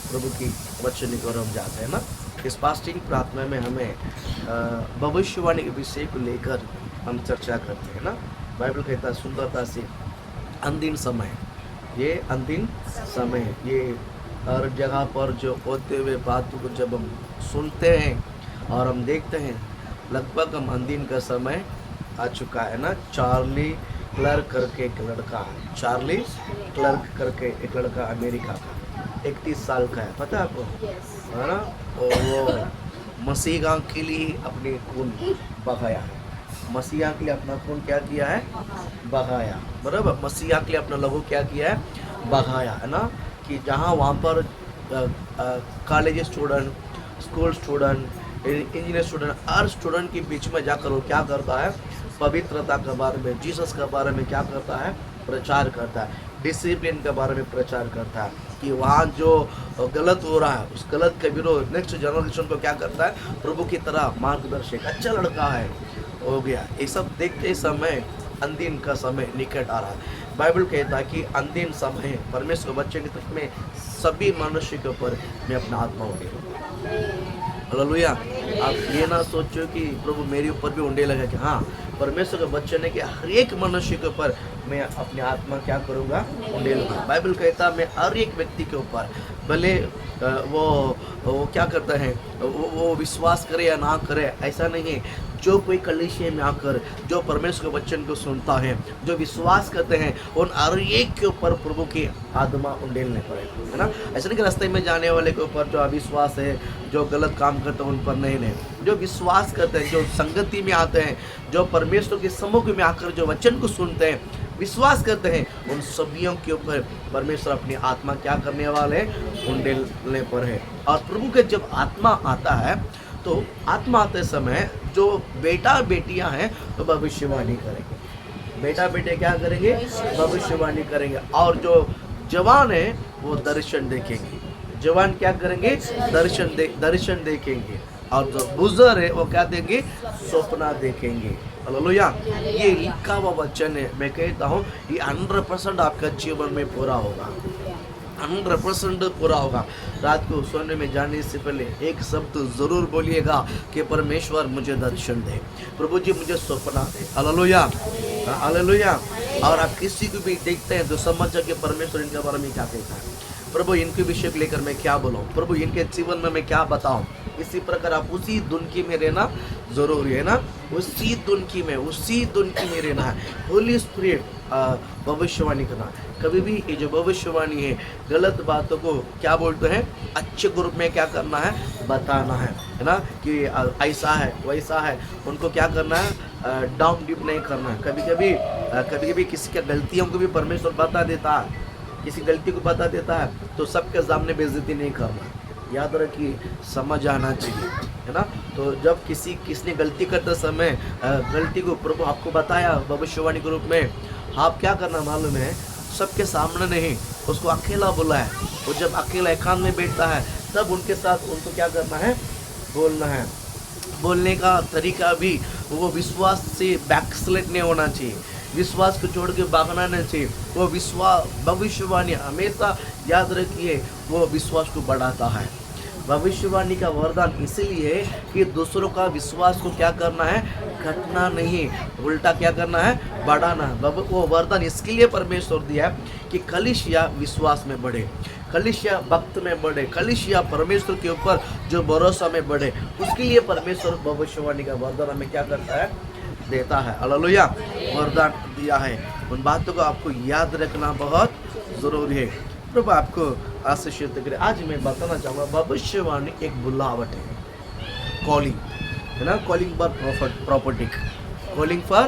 प्रभु की वचन की ओर हम जाते हैं ना। इस फास्टिंग प्रार्थना में हमें भविष्यवाणी के विषय को लेकर हम चर्चा करते हैं ना। बाइबल कहता है सुंदरता से अंतिम समय, ये अंतिम समय, ये हर जगह पर जो होते हुए बातों को जब हम सुनते हैं और हम देखते हैं, लगभग हम अंतिम का समय आ चुका है ना। चार्ली क्लर्क करके एक लड़का, चार्ली क्लर्क करके एक लड़का अमेरिका का 31 साल का है, पता है आपको, है ना। और वो मसीहा के लिए अपने खून बहाया है, मसीहा के लिए अपना खून क्या किया है, बहाया, बराबर। मसीहा के लिए अपना लहू क्या किया है, बहाया, है ना। कि जहाँ वहाँ पर college student, school student, engineer student, हर स्टूडेंट के बीच में जाकर वो क्या करता है, पवित्रता के बारे में, जीसस के बारे में क्या करता है, प्रचार करता है, डिसिप्लिन के बारे में प्रचार करता है, कि वहाँ जो गलत हो रहा है उस गलत के विरोध नेक्स्ट जनरेशन को क्या करता है, प्रभु की तरह मार्गदर्शक, अच्छा लड़का है, हो गया। ये सब देखते समय अंतिम का समय निकट आ रहा है। बाइबल कहता है कि अंतिम समय परमेश्वर के बच्चे की तरफ में सभी मनुष्य के ऊपर मैं अपना आत्मा उंडेलूंगा। हालेलुया। आप ये ना सोचो कि प्रभु मेरे ऊपर भी उंडे लगा, कि हाँ, परमेश्वर के बच्चे ने कि हर एक मनुष्य के ऊपर मैं अपनी आत्मा क्या करूँगा, उंडेलूंगा। बाइबल कहता मैं हर एक व्यक्ति के ऊपर, भले वो क्या करता है, वो विश्वास करे या ना करे, ऐसा नहीं है। जो कोई कलीसिया में आकर जो परमेश्वर के वचन को सुनता है, जो विश्वास करते हैं, उन हर एक के ऊपर प्रभु की आत्मा उंडेलने पड़े, है ना। ऐसा नहीं कि रास्ते में जाने वाले के ऊपर जो अविश्वास है, जो गलत काम करते हैं उन पर नहीं, जो विश्वास करते हैं, जो संगति में आते हैं, जो परमेश्वर के सम्मुख में आकर जो वचन को सुनते हैं, विश्वास करते हैं, उन सभियों के ऊपर परमेश्वर अपनी आत्मा क्या करने वाले, उंडेलने पर है। और प्रभु के जब आत्मा आता है, तो आत्मा आते समय जो बेटा बेटियां हैं तो भविष्यवाणी करेंगे, बेटा बेटे क्या करेंगे, भविष्यवाणी करेंगे। और जो जवान है वो दर्शन देखेंगे, जवान क्या करेंगे, दर्शन देखेंगे। और जो बुजुर्ग है वो क्या देंगे, सपना देखेंगे। हालेलुया। ये लिखा हुआ वचन है, मैं कहता हूँ ये 100% आपका जीवन में पूरा होगा, 100% पूरा होगा। रात को सोने में जाने से पहले एक शब्द जरूर बोलिएगा कि परमेश्वर मुझे दर्शन दे, प्रभु जी मुझे सपना दे। Hallelujah, hallelujah. और आप किसी को भी देखते हैं तो समझ कि परमेश्वर इनके बारे में क्या कहता है, प्रभु इनके विषय को लेकर मैं क्या बोलूँ, प्रभु इनके जीवन में मैं क्या बताऊँ। इसी प्रकार आप उसी दुनकी में रहना जरूरी है ना, उसी दुनकी में रहना है। होली स्पिरिट भविष्यवाणी करना, कभी भी ये जो भविष्यवाणी है गलत बातों को क्या बोलते हैं, अच्छे ग्रुप में क्या करना है, बताना है ना, कि ऐसा है वैसा है, उनको क्या करना है, डाउन डिप नहीं करना है। कभी कभी किसी की गलतियों को भी परमेश्वर बता देता है, किसी गलती को बता देता है तो सबके सामने बेइज्जती नहीं करना, याद रखिए, समझ आना चाहिए, है ना। तो जब किसने गलती करते समय गलती को प्रभु आपको बताया भविष्यवाणी के रूप में, आप क्या करना मालूम है, सबके सामने नहीं, उसको अकेला बुलाया है। वो जब अकेला एकांत में बैठता है तब उनके साथ उनको क्या करना है, बोलना है। बोलने का तरीका भी वो विश्वास से बैकस्लेट नहीं होना चाहिए, विश्वास को छोड़ के भागना नहीं चाहिए। वो भविष्यवाणी हमेशा याद रखिए, वो विश्वास को बढ़ाता है। भविष्यवाणी का वरदान इसीलिए है कि दूसरों का विश्वास को क्या करना है, घटना नहीं, उल्टा क्या करना है, बढ़ाना। वो वरदान इसके लिए परमेश्वर दिया है कि कलीसिया विश्वास में बढ़े, कलीसिया भक्त में बढ़े, कलीसिया परमेश्वर के ऊपर जो भरोसा में बढ़े, उसके लिए परमेश्वर भविष्यवाणी का वरदान हमें क्या करता है, देता है। हालेलुया, वरदान दिया है। उन बातों को आपको याद रखना बहुत जरूरी है। प्रभु आपको आशीषित करे। आज मैं बताना चाहूँगा, भविष्यवाणी एक बुलावट है, कॉलिंग है ना, calling for property, calling for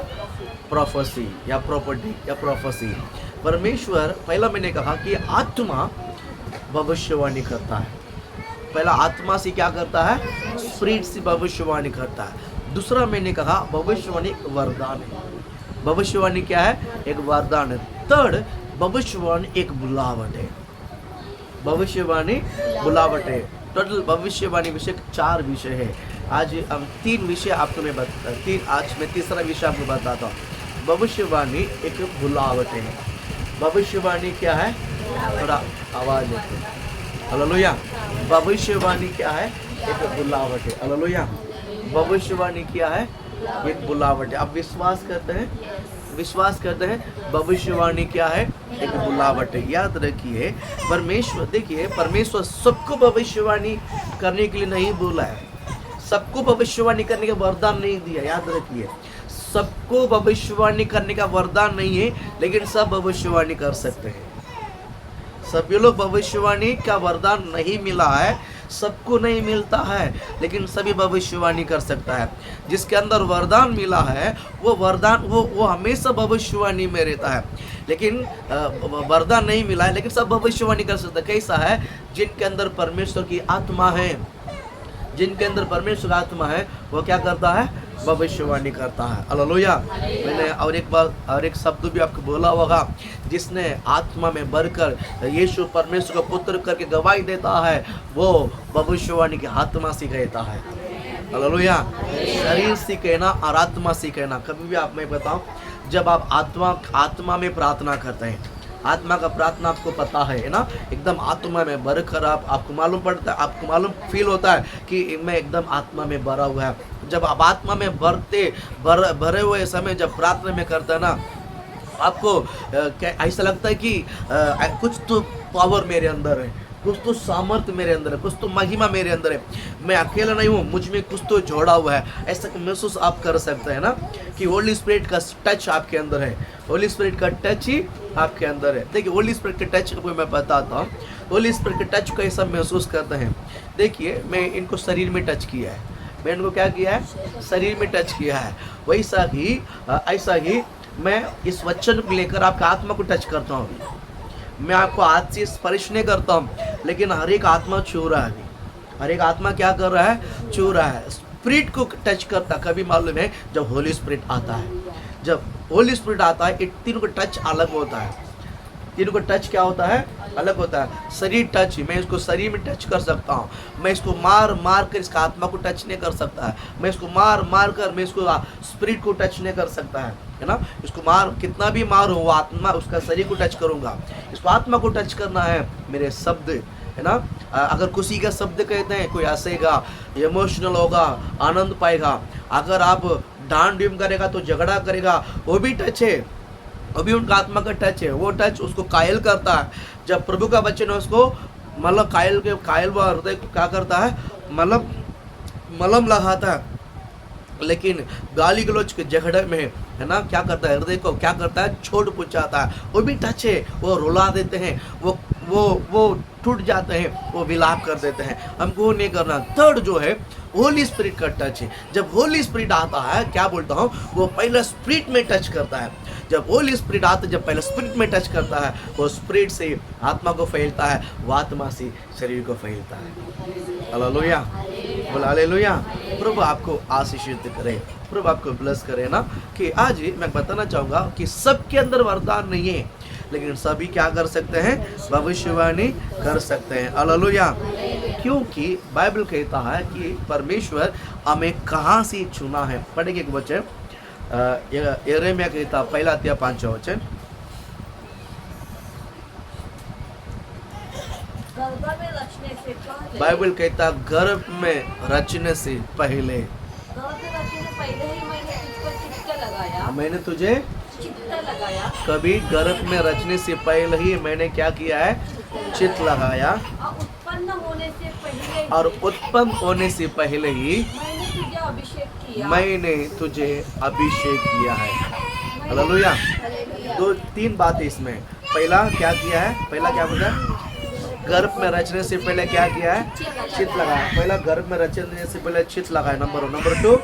prophecy या प्रॉपर्टी या प्रोफेसी। परमेश्वर, पहला मैंने कहा कि आत्मा भविष्यवाणी करता है, पहला आत्मा से क्या करता है, स्पिरिट से भविष्यवाणी करता है। दूसरा मैंने कहा भविष्यवाणी एक वरदान है, भविष्यवाणी क्या है, एक वरदान है। थर्ड, भविष्यवाणी एक बुलावट है, भविष्यवाणी बुलावट है। टोटल भविष्यवाणी विषय 4 विषय है। आज हम 3 विषय आपको मैं आज मैं तीसरा विषय आपको बताता हूँ। भविष्यवाणी एक बुलावट है। भविष्यवाणी क्या है, थोड़ा आवाज है, हालेलुया। भविष्यवाणी क्या है? एक बुलावट है। हालेलुया। भविष्यवाणी क्या है? एक बुलावट है। आप विश्वास करते हैं? विश्वास करते हैं भविष्यवाणी क्या है? एक बुलावट है। याद रखिए, परमेश्वर, देखिए, परमेश्वर सबको भविष्यवाणी करने के लिए नहीं बोला है, सबको भविष्यवाणी करने का वरदान नहीं दिया। याद रखिए, सबको भविष्यवाणी करने का वरदान नहीं है, लेकिन सब भविष्यवाणी कर सकते हैं। सभी लोग भविष्यवाणी का वरदान नहीं मिला है, सबको नहीं मिलता है, लेकिन सभी भविष्यवाणी कर सकता है। जिसके अंदर वरदान मिला है वो वरदान वो हमेशा भविष्यवाणी में रहता है, लेकिन वरदान नहीं मिला है लेकिन सब भविष्यवाणी कर सकता है। कैसा है? जिनके अंदर परमेश्वर की आत्मा है, जिनके अंदर परमेश्वर आत्मा है वो क्या करता है? भविष्यवाणी करता है। हालेलुया। मैंने और एक शब्द भी आपको बोला होगा, जिसने आत्मा में भरकर यीशु परमेश्वर को पुत्र करके गवाही देता है, वो भविष्यवाणी की आत्मा से कहता है। हालेलुया। शरीर से कहना और आत्मा से कहना। कभी भी आप, मैं बताऊं, जब आप आत्मा में प्रार्थना करते हैं, आत्मा का प्रार्थना आपको पता है ना, एकदम आत्मा में भरकर आपको मालूम पड़ता है, आपको मालूम फील होता है कि मैं एकदम आत्मा में भरा हुआ है। जब आप आत्मा में भरे हुए समय जब प्रार्थना में करते हैं ना, आपको ऐसा लगता है कि कुछ तो पावर मेरे अंदर है, कुछ तो सामर्थ्य मेरे अंदर है, कुछ तो महिमा मेरे अंदर है, मैं अकेला नहीं हूँ, मुझ में कुछ तो जोड़ा हुआ है। ऐसा महसूस आप कर सकते हैं ना कि होली स्पिरिट का टच आपके अंदर है, होली स्पिरिट का टच ही आपके अंदर है। देखिए, होली स्पिरिट के टच को मैं बताता हूँ, होली स्पिरिट के टच को ऐसा महसूस करते हैं। देखिए, मैं इनको शरीर में टच किया है, मैं इनको क्या किया है? शरीर में टच किया है। वैसा ही ऐसा ही मैं इस वचन को लेकर आपका आत्मा को टच करता हूँ। मैं आपको हाथ से स्पर्श नहीं करता हूँ, लेकिन हर एक आत्मा छू रहा है। हर एक आत्मा क्या कर रहा है? छू रहा है। स्पिरिट को टच करता कभी मालूम है? जब होली स्पिरिट आता है, जब होली स्पिरिट आता है, ये तीनों का टच अलग होता है। तीनों का टच क्या होता है? अलग होता है। शरीर टच, मैं इसको शरीर में टच कर सकता हूँ, मैं इसको मार कर इसका आत्मा को टच नहीं कर सकता है, मैं इसको मार कर मैं इसको स्पिरिट को टच नहीं कर सकता है ना। इसको कितना भी मारूं, वो आत्मा उसका शरीर को टच करूंगा। इसको आत्मा को टच करना है मेरे शब्द, है ना। अगर किसी का शब्द कहते हैं, कोई हंसेगा, इमोशनल होगा, आनंद पाएगा। अगर आप डांट डीम करेगा तो झगड़ा करेगा, वो भी टच है, वो भी उनका आत्मा का टच है। वो टच उसको कायल करता है। जब प्रभु का वचन है उसको मतलब कायल व हृदय को क्या करता है? मलम लगाता है, लेकिन गाली गलौज के झगड़े में, है ना, क्या करता है? हृदय को क्या करता है? छोड़ पुचाता है। वो भी टच है, वो रुला देते हैं, वो टूट जाते हैं, वो विलाप कर देते हैं। हमको नहीं करना। थर्ड जो है होली स्पिरिट का टच है। जब होली स्पिरिट आता है, क्या बोलता हूँ, वो पहले स्पिरिट में टच करता है। जब होली स्पिरिट आता है, जब पहले स्पिरिट में टच करता है, वो स्पिरिट से आत्मा को फैलता है, वो आत्मा से शरीर को फैलता है। हालेलुया, बोला हालेलुया। प्रभु आपको आशीषित करे, प्रभु आपको ब्लेस करे ना। कि आज मैं बताना चाहूँगा कि सबके अंदर वरदान नहीं है, लेकिन सभी क्या कर सकते हैं? भविष्यवाणी कर सकते हैं। हालेलुया। क्योंकि बाइबल कहता है कि परमेश्वर हमें कहाँ से चुना है। पढ़ेंगे एक वचन, यिर्मयाह कहता, 1 अध्याय 5वां वचन। बाइबल कहता गर्भ में रचने से पहले मैंने तुझे कभी गर्भ में रचने से पहले ही मैंने क्या किया है? चित्त लगाया, और उत्पन्न होने से पहले ही मैंने तुझे अभिषेक किया है। हालेलुया। 2-3 बातें इसमें। पहला क्या किया है? पहला क्या बोला? गर्भ में रचने से पहले क्या किया है? चित्त लगाया। पहला गर्भ में रचने से पहले चित्त लगाया। नंबर 2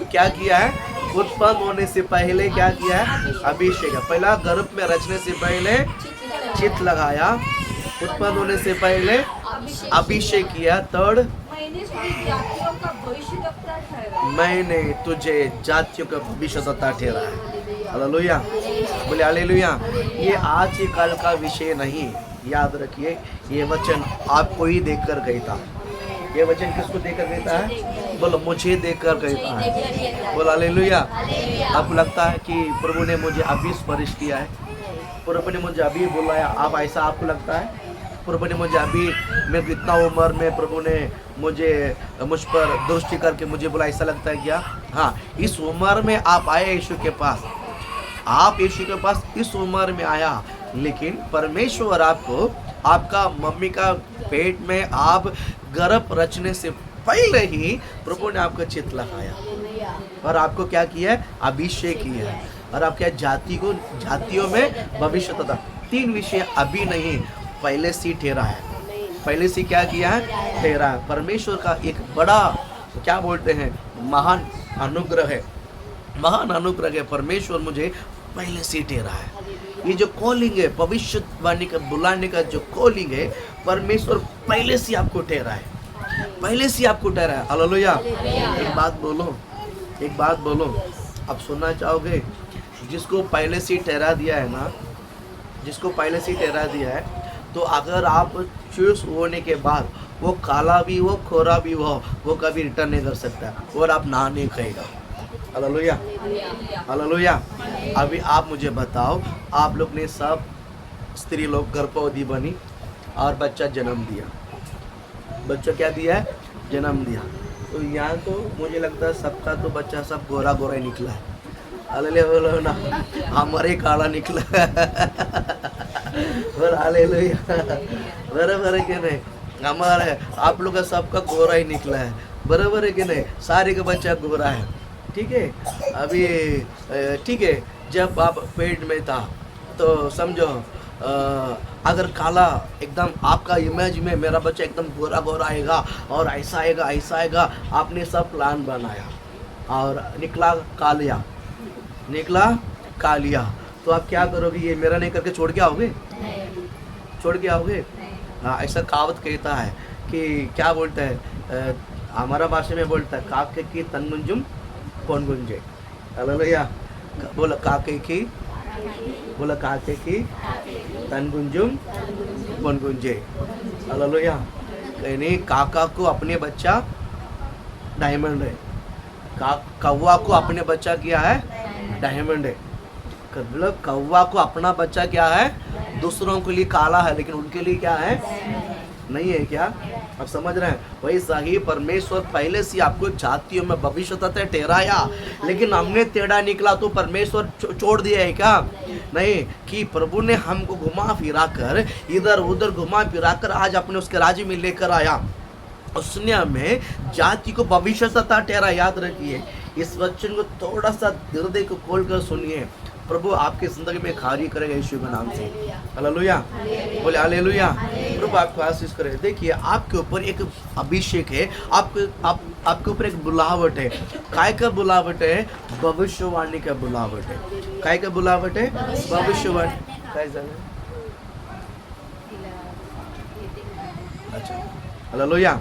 क्या किया है? उत्पन्न होने से पहले क्या किया है? अभिषेक। पहला गर्भ में रचने से पहले चित्त लगाया, उत्पन्न होने से पहले अभिषेक किया। थर्ड, मैंने तुझे जातियों का भविष्यद्वक्ता ठहराया। हालेलुया, बोले हालेलुया। ये आज के कल का विषय नहीं, याद रखिए, ये वचन आपको ही देखकर कहता। ये वचन किसको देकर कहता है? बोलो, मुझे देखकर कहता है। बोलो हालेलुया। आपको लगता है कि प्रभु ने मुझे अभी स्पर्श किया है? प्रभु ने मुझे अभी बुलाया, आप ऐसा आपको लगता है? प्रभु ने मुझे अभी, मैं इतना उम्र में प्रभु ने मुझ पर दृष्टि करके मुझे बुलाया, ऐसा लगता है क्या? हाँ, इस उम्र में आप आए यीशु के पास, आप यीशु के पास इस उम्र में आया, लेकिन परमेश्वर आपको आपका मम्मी का पेट में आप गर्भ रचने से पहले ही प्रभु ने आपका चित्त लगाया और आपको क्या किया है? अभिषेक किया है। और आपके जातियों में भविष्य तथा 3 विषय अभी नहीं, पहले से ठहरा है। पहले से क्या किया है? ठहरा है। परमेश्वर का एक बड़ा, क्या बोलते हैं, महान अनुग्रह है, महान अनुग्रह है। परमेश्वर मुझे पहले से ठहरा है। ये जो कॉलिंग है, भविष्यवाणी का बुलाने का जो कॉलिंग है, परमेश्वर पहले से आपको ठहरा है, पहले से आपको ठहरा है। हालेलुया। एक बात बोलो, आप सुनना चाहोगे? जिसको पहले से ठहरा दिया है ना, जिसको पहले से ठहरा दिया है, तो अगर आप चूज होने के बाद वो काला भी हो, खोरा भी हो, वो कभी रिटर्न नहीं कर सकता और आप ना नहीं कहेगा। Hallelujah, hallelujah. अभी आप मुझे बताओ, आप लोग ने सब स्त्री लोग गर्भवती बनी और बच्चा जन्म दिया, बच्चा क्या दिया है? जन्म दिया। तो यहाँ तो मुझे लगता है सबका तो बच्चा सब गोरा गोरा ही निकला है। हालेलुया ना, हमारे काला निकला और हालेलुया, बराबर है कि नहीं? हमारे आप लोग का सबका गोरा ही निकला है, बराबर है कि नहीं? सारे का बच्चा गोरा है, ठीक है। अभी ठीक है, जब आप पेट में था तो समझो अगर काला एकदम आपका इमेज में मेरा बच्चा एकदम गोरा गोरा आएगा और ऐसा आएगा, ऐसा आएगा, आपने सब प्लान बनाया और निकला कालिया, निकला कालिया, तो आप क्या करोगे? ये मेरा नहीं करके छोड़ के आओगे? छोड़ के आओगे? हाँ, ऐसा कहावत कहता है कि क्या बोलता है, हमारा भाषा में बोलता है, काके की तन गुंजुम कौन गुंजे। हालेलुया। बोला काके की, बोला काके की तन गुंजुम कौन गुंजे। हालेलुया। कहने काका को अपने बच्चा डायमंड है, कौवा को अपने बच्चा क्या है? डायमंड है। मतलब कौवा को अपना बच्चा क्या है? दूसरों के लिए काला है, लेकिन उनके लिए क्या है? नहीं है। क्या आप समझ रहे हैं? वैसा ही परमेश्वर पहले से आपको जातियों में भविष्य तथा ठहराया, लेकिन हमने टेढ़ा निकला तो परमेश्वर छोड़ दिया है क्या? नहीं, कि प्रभु ने हमको घुमा फिरा कर, इधर उधर घुमा फिरा कर आज अपने उसके राज्य में लेकर आया। उसने हमें जाति को भविष्य तथा ठहरा। याद रखिए, इस वचन को थोड़ा सा हृदय को खोल कर सुनिए। प्रभु आपकी जिंदगी में कार्य करेगा यीशु के नाम से। हालेलुया, बोले हालेलुया। प्रभु आपको आशीष करे। देखिए, आपके ऊपर एक अभिषेक है, आपके ऊपर एक बुलावट है। काय का बुलावट है? भविष्यवाणी का बुलावट है। काय का बुलावट है? भविष्यवाणी। काय झालं? अच्छा, हालेलुया,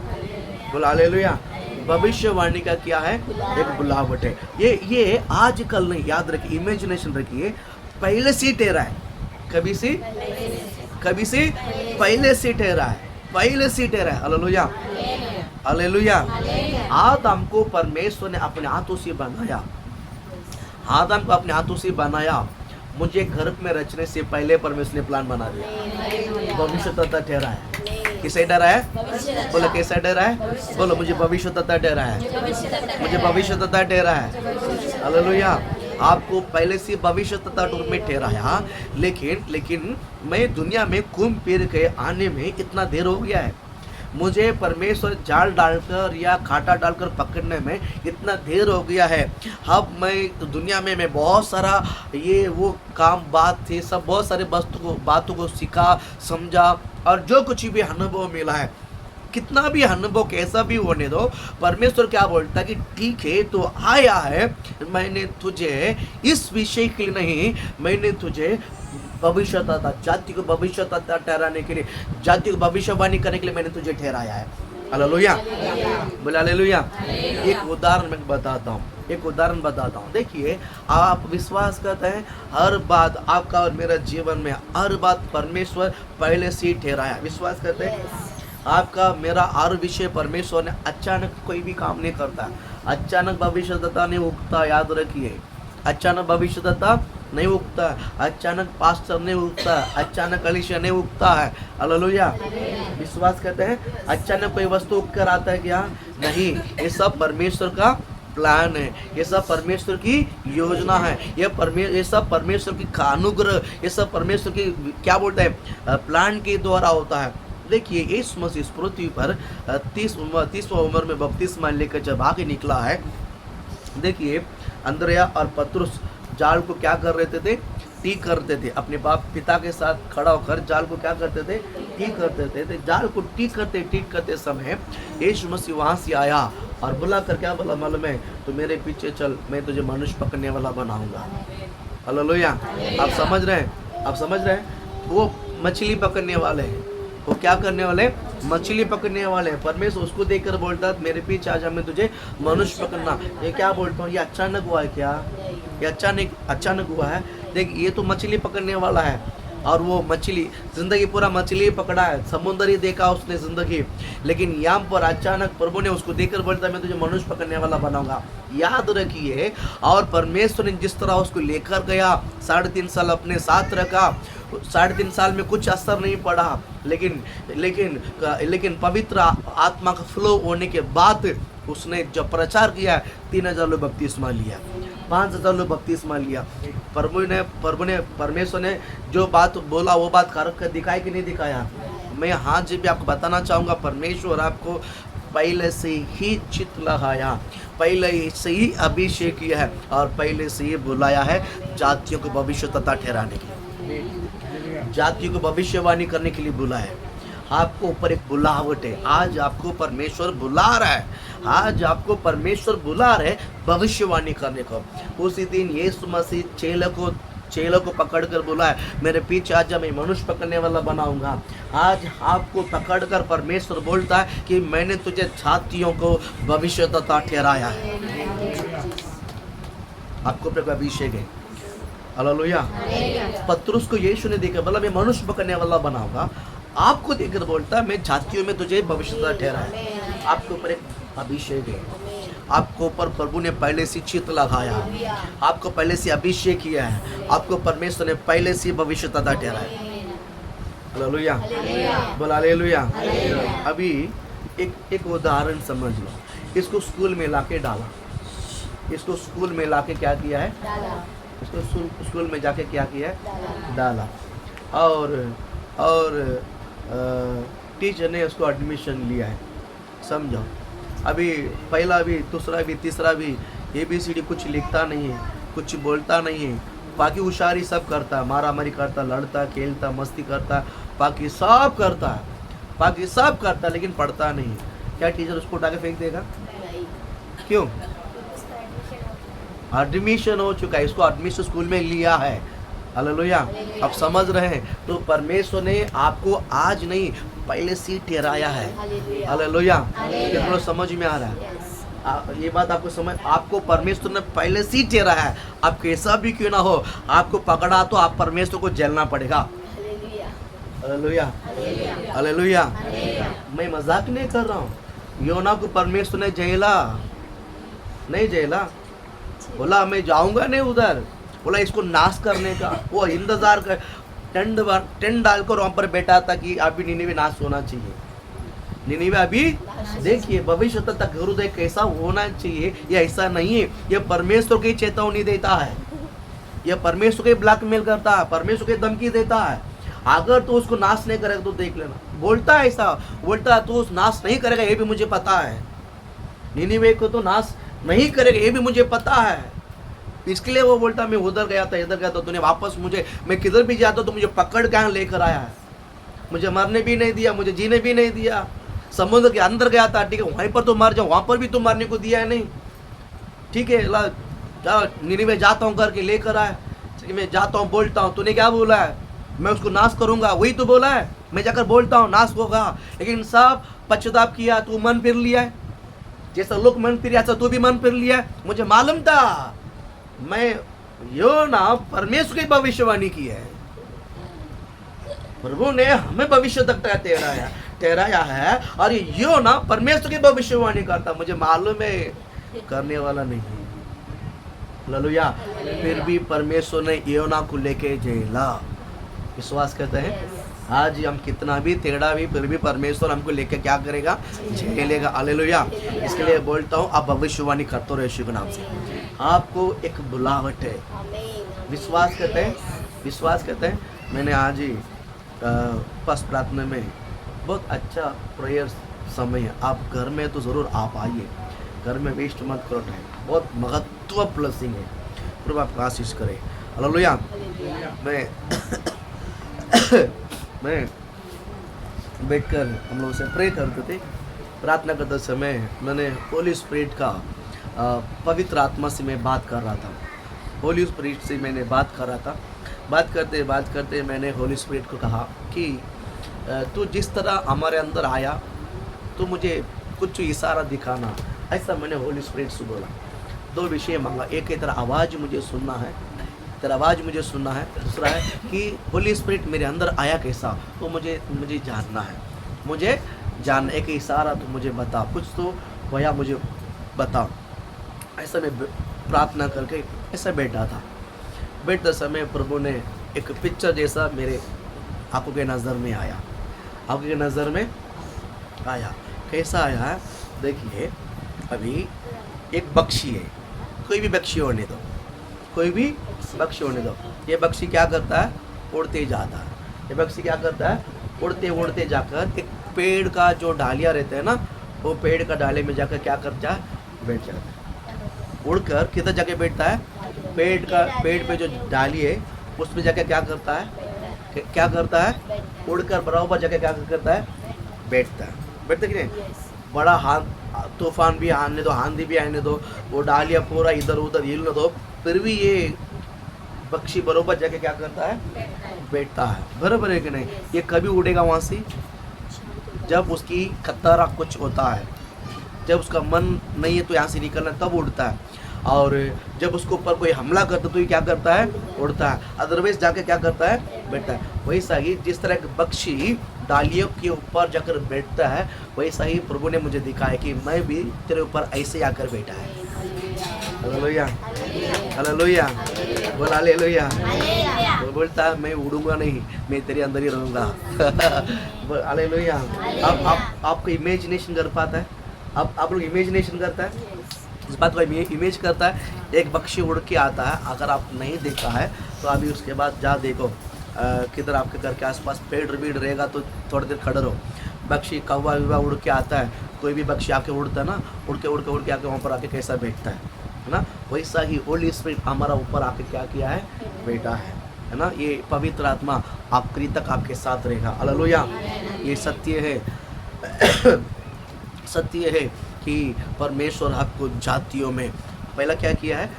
बोला हालेलुया। भविष्यवाणी का क्या है? एक बुलावट है। ये आजकल नहीं, याद रखिए, इमेजिनेशन रखिए, पहले से ठहरा है। कभी से पहले से ठहरा है, पहले से ठहरा है। Hallelujah, hallelujah. आदम को परमेश्वर ने अपने हाथों से बनाया, आदम को अपने हाथों से बनाया। मुझे गर्भ में रचने से पहले परमेश्वर ने प्लान बना दिया। भविष्य तथा ठहरा है। किसे डरा है? बोलो कैसा डरा है? बोलो मुझे भविष्य तथा डरा है, मुझे भविष्य तथा डरा है। हालेलुया। आपको पहले से भविष्य तथा रूप में ठहराया, लेकिन मैं दुनिया में घूम फिर के आने में इतना देर हो गया है। मुझे परमेश्वर जाल डालकर या कांटा डालकर पकड़ने में इतना देर हो गया है। अब मैं दुनिया में मैं बहुत सारा ये वो काम बात थे, सब बहुत सारे बातों को सीखा, समझा, और जो कुछ भी अनुभव मिला है, कितना भी अनुभव कैसा भी होने दो, परमेश्वर क्या बोलता है कि ठीक है, तो आया है, मैंने तुझे इस विषय के लिए नहीं, मैंने तुझे भविष्य तथा जाति को भविष्य तथा ठहराने के लिए, जाति को भविष्यवाणी करने के लिए मैंने तुझे ठहराया है। हालेलुया, बोला हालेलुया। एक उदाहरण मैं बताता हूँ, देखिए, आप विश्वास करते हैं हर बात आपका और मेरा जीवन में, हर बात परमेश्वर पहले से ठहराया। विश्वास करते हैं आपका मेरा हर विषय परमेश्वर ने, अचानक कोई भी काम नहीं करता, अचानक भविष्य तथा नहीं उगता। याद रखिए, अचानक भविष्य तथा नहीं उगता है, अचानक पास्टर नहीं उगता है, अचानक अलीशा नहीं उगता है। हालेलुया। विश्वास करते हैं अचानक कोई वस्तु उग कर आता है क्या? नहीं, ये सब परमेश्वर का प्लान है, ये सब परमेश्वर की योजना है, ये सब परमेश्वर की अनुग्रह, ये सब परमेश्वर की क्या बोलते हैं प्लान के द्वारा होता है। देखिए यीशु मसीह इस पृथ्वी पर 30वां उम्र में बपतिस्मा लेकर जब आगे निकला है, देखिए अंद्रया और पतरस जाल को क्या कर रहे थे? ठीक करते थे। अपने बाप पिता के साथ खड़ा होकर जाल को क्या करते थे? ठीक करते थे। जाल को ठीक करते समय यीशु मसीह वहाँ से आया और बुला कर क्या बोला मालूम है? तो मेरे पीछे चल, मैं तुझे मनुष्य पकड़ने वाला बनाऊंगा। हालेलुया। आप समझ रहे हैं? आप समझ रहे हैं? वो मछली पकड़ने वाले हैं, वो क्या करने वाले? मछली पकड़ने वाले हैं। परमेश्वर उसको देखकर बोलता है मेरे पीछे आ जा, मैं तुझे मनुष्य पकड़ना। ये क्या बोलता हूँ, ये अचानक हुआ है क्या? ये अचानक हुआ है। देख ये तो मछली पकड़ने वाला है और वो मछली जिंदगी पूरा मछली पकड़ा है, समुद्र ही देखा उसने जिंदगी, लेकिन यहाँ पर अचानक प्रभु ने उसको देखकर बोलता है मैं तुझे मनुष्य पकड़ने वाला बनाऊंगा। याद रखिए, और परमेश्वर ने जिस तरह उसको लेकर गया, 3.5 साल अपने साथ रखा, 3.5 साल में कुछ असर नहीं पड़ा, लेकिन पवित्र आत्मा का फ्लो होने के बाद उसने जब प्रचार किया 3000 लोग बपतिस्मा लिया, 5000 लोग बपतिस्मा लिया। परमेश्वर ने जो बात बोला वो बात कर दिखाई कि नहीं दिखाया? मैं हाँ जी भी आपको बताना चाहूँगा, परमेश्वर आपको पहले से ही चित लगाया, पहले से ही अभिषेक किया है और पहले से ही बुलाया है जातियों को भविष्य तथा ठहराने के लिए, जातियों को भविष्यवाणी करने के लिए बुलाया है। आपको ऊपर एक बुलावट है, आज आपको परमेश्वर बुला रहा है, आज आपको परमेश्वर बुला रहे भविष्यवाणी करने को। उसी दिन यीशु मसीह चेलों को पकड़कर बोला है मेरे पीछे आज मैं मनुष्य पकड़ने वाला बनाऊंगा। आज आपको पकड़कर परमेश्वर बोलता है कि मैंने तुझे जातियों को भविष्य तथा ठहराया है। आपको प्रभु अभिषेक है। हालेलुया। पतरस को यीशु ने देखा, बोला मैं मनुष्य पकड़ने वाला बनाऊंगा। आपको देखकर बोलता है मैं जातियों में तुझे भविष्य तथा ठहराया। आपके ऊपर एक अभिषेक है, आपको ऊपर प्रभु ने पहले से चित लगाया, आपको पहले से अभिषेक किया है, आपको परमेश्वर ने पहले से भविष्य तथा ठहराया। हालेलुया, बोला हालेलुया। अभी एक उदाहरण समझ लो, इसको स्कूल में लाके डाला, इसको स्कूल में लाके क्या किया है? इसको स्कूल में जाके क्या किया है? डाला। और टीचर ने उसको एडमिशन लिया है, समझो। अभी पहला भी, दूसरा भी, तीसरा भी ABCD कुछ लिखता नहीं है, कुछ बोलता नहीं है, बाकी होशियारी सब करता है, मारा मारी करता, लड़ता, खेलता, मस्ती करता, बाकी सब करता, लेकिन पढ़ता नहीं है। क्या टीचर उसको उठा के फेंक देगा? क्यों? एडमिशन हो चुका है, इसको एडमिशन स्कूल में लिया है। हालेलुया। आप समझ रहे हैं? तो परमेश्वर ने आपको आज नहीं पहले से ठहराया है। हालेलुया। कितना समझ में आ रहा है? ये बात आपको समझ, आपको परमेश्वर ने पहले से ठहराया है। आप कैसा भी क्यों ना हो, आपको पकड़ा तो आप परमेश्वर को झेलना पड़ेगा। Hallelujah, hallelujah. मैं मजाक नहीं कर रहा हूँ। योना को परमेश्वर ने झेला, नहीं झेला, बोला मैं जाऊंगा नहीं उधर, बोला इसको नाश करने का। वो इंतजार कर, टेंट डालकर वहां पर बैठा था कि अभी निनिवे नाश होना चाहिए। निनिवे अभी देखिए भविष्य तक हृदय कैसा होना चाहिए, ये ऐसा नहीं है। ये परमेश्वर की चेतावनी देता है, ये परमेश्वर के ब्लैकमेल करता है, परमेश्वर की धमकी देता है। अगर तो उसको नाश नहीं करेगा तो देख लेना। बोलता है ऐसा, बोलता है तो नाश नहीं करेगा ये भी मुझे पता है, निनिवे को तो नाश नहीं करेगा ये भी मुझे पता है। इसके लिए वो बोलता मैं उधर गया था, इधर गया था, तूने वापस मुझे, मैं किधर भी जाता तो मुझे पकड़ के लेकर आया है, मुझे मरने भी नहीं दिया, मुझे जीने भी नहीं दिया। समुद्र के अंदर गया था, ठीक है, वहीं पर तो मर जाओ, वहां पर भी तो मरने को दिया है नहीं, ठीक है, निनिवे जाता हूँ करके लेकर आया। मैं जाता हूँ, बोलता हूँ, तूने क्या बोला है? मैं उसको नाश करूंगा, वही तो बोला है। मैं जाकर बोलता हूँ नाश होगा, लेकिन सब पश्चाताप किया, तू मन फिर लिया है, जैसा लोग मन फिर ऐसा तू भी मन फिर लिया है। मुझे मालूम था, मैं योना परमेश्वर की भविष्यवाणी की है, प्रभु ने हमें भविष्य तक ठहराया है, और ये योना परमेश्वर की भविष्यवाणी करता, मुझे मालूम है करने वाला नहीं है। हालेलुया। फिर भी परमेश्वर ने योना को लेके झेला। विश्वास करते हैं आज हम कितना भी टेढ़ा भी फिर भी परमेश्वर हमको लेके क्या करेगा, झेलेगा। हालेलुया। इसके लिए बोलता हूँ आप भविष्यवाणी करते रहो यीशु के नाम से। आपको एक बुलावट है। विश्वास करते हैं, विश्वास करते हैं। मैंने आज ही फर्स्ट प्रार्थना में बहुत अच्छा प्रेयर समय है। आप घर में तो ज़रूर आप आइए, घर में वेस्ट मत करो टाइम, बहुत महत्व ब्लेसिंग है। प्रभु आपको आशीष करे। हालेलुया। मैं बैठकर हम लोग से प्रे करते थे। प्रार्थना करते समय मैंने होली स्पिरिट का पवित्र आत्मा से मैं बात कर रहा था। होली स्पिरिट से मैंने बात कर रहा था। बात करते मैंने होली स्पिरिट को कहा कि तू जिस तरह हमारे अंदर आया तो मुझे कुछ इशारा दिखाना। ऐसा मैंने होली स्पिरिट से बोला। दो विषय मांगा, एक है तेरा आवाज़ मुझे सुनना है, तेरा आवाज़ मुझे सुनना है। दूसरा है कि होली स्पिरिट मेरे अंदर आया कैसा, तो मुझे जानना है, मुझे जानना। एक इशारा तो मुझे बता, कुछ तो भैया मुझे बता। ऐसा मैं प्रार्थना करके ऐसा बैठा था। बैठते समय प्रभु ने एक पिक्चर जैसा मेरे आंखों के नज़र में आया। आंखों के नज़र में आया, कैसा आया है देखिए। अभी एक पक्षी है, कोई भी पक्षी होने दो, कोई भी पक्षी होने दो। ये पक्षी क्या करता है, उड़ते जाता है। ये पक्षी क्या करता है, उड़ते उड़ते जाकर एक पेड़ का जो डालियाँ रहते हैं ना, वो पेड़ का डाले में जाकर क्या करता है, बैठ जाता है। उड़कर किधर जाके बैठता है, पेड़ पे जो डाली है उसमें जाके क्या करता है, उड़कर बराबर जाके क्या करता है, बैठता है। बैठते कि नहीं, बड़ा तूफान भी आने दो, आंधी भी आने दो, वो डालियाँ पूरा इधर उधर हिलने दो, फिर भी ये पक्षी बराबर जाके क्या करता है, बैठता है। बराबर है कि नहीं। ये कभी उड़ेगा वहाँ से जब उसकी खतरा कुछ होता है, जब उसका मन नहीं है तो यहाँ से निकलना, तब उड़ता है। और जब उसके ऊपर कोई हमला करता तो ये क्या करता है, उड़ता है। अदरवाइज जाके क्या करता है, बैठता है। वैसा ही जिस तरह के पक्षी डालियों के ऊपर जाकर बैठता है, वैसा ही प्रभु ने मुझे दिखाया कि मैं भी तेरे ऊपर ऐसे आकर बैठा है। हालेलुया, हालेलुया, बोल हालेलुया। वो बोलता है मैं उड़ूंगा नहीं, मैं तेरे अंदर ही रहूँगा। हालेलुया। आपको इमेजिनेशन कर पाता है, आप लोग इमेजिनेशन करता है, इस बात को इमेज करता है। एक पक्षी उड़ के आता है, अगर आप नहीं देखा है तो अभी उसके बाद जा देखो, किधर आपके घर के आसपास पेड़ रहेगा तो थोड़ी देर खड़े रहो। पक्षी कौवा विवा उड़ के आता है, कोई भी पक्षी आके उड़ता है ना, उड़ के आके वहाँ पर आके कैसा बैठता है ना, वैसा ही होली स्पिरिट हमारा ऊपर आके क्या किया है, बैठा है ना। ये पवित्र आत्मा आखिरी तक आपके साथ रहेगा। हालेलुया। ये सत्य है, सत्य है कि परमेश्वर आपको जातियों में पहला क्या किया है,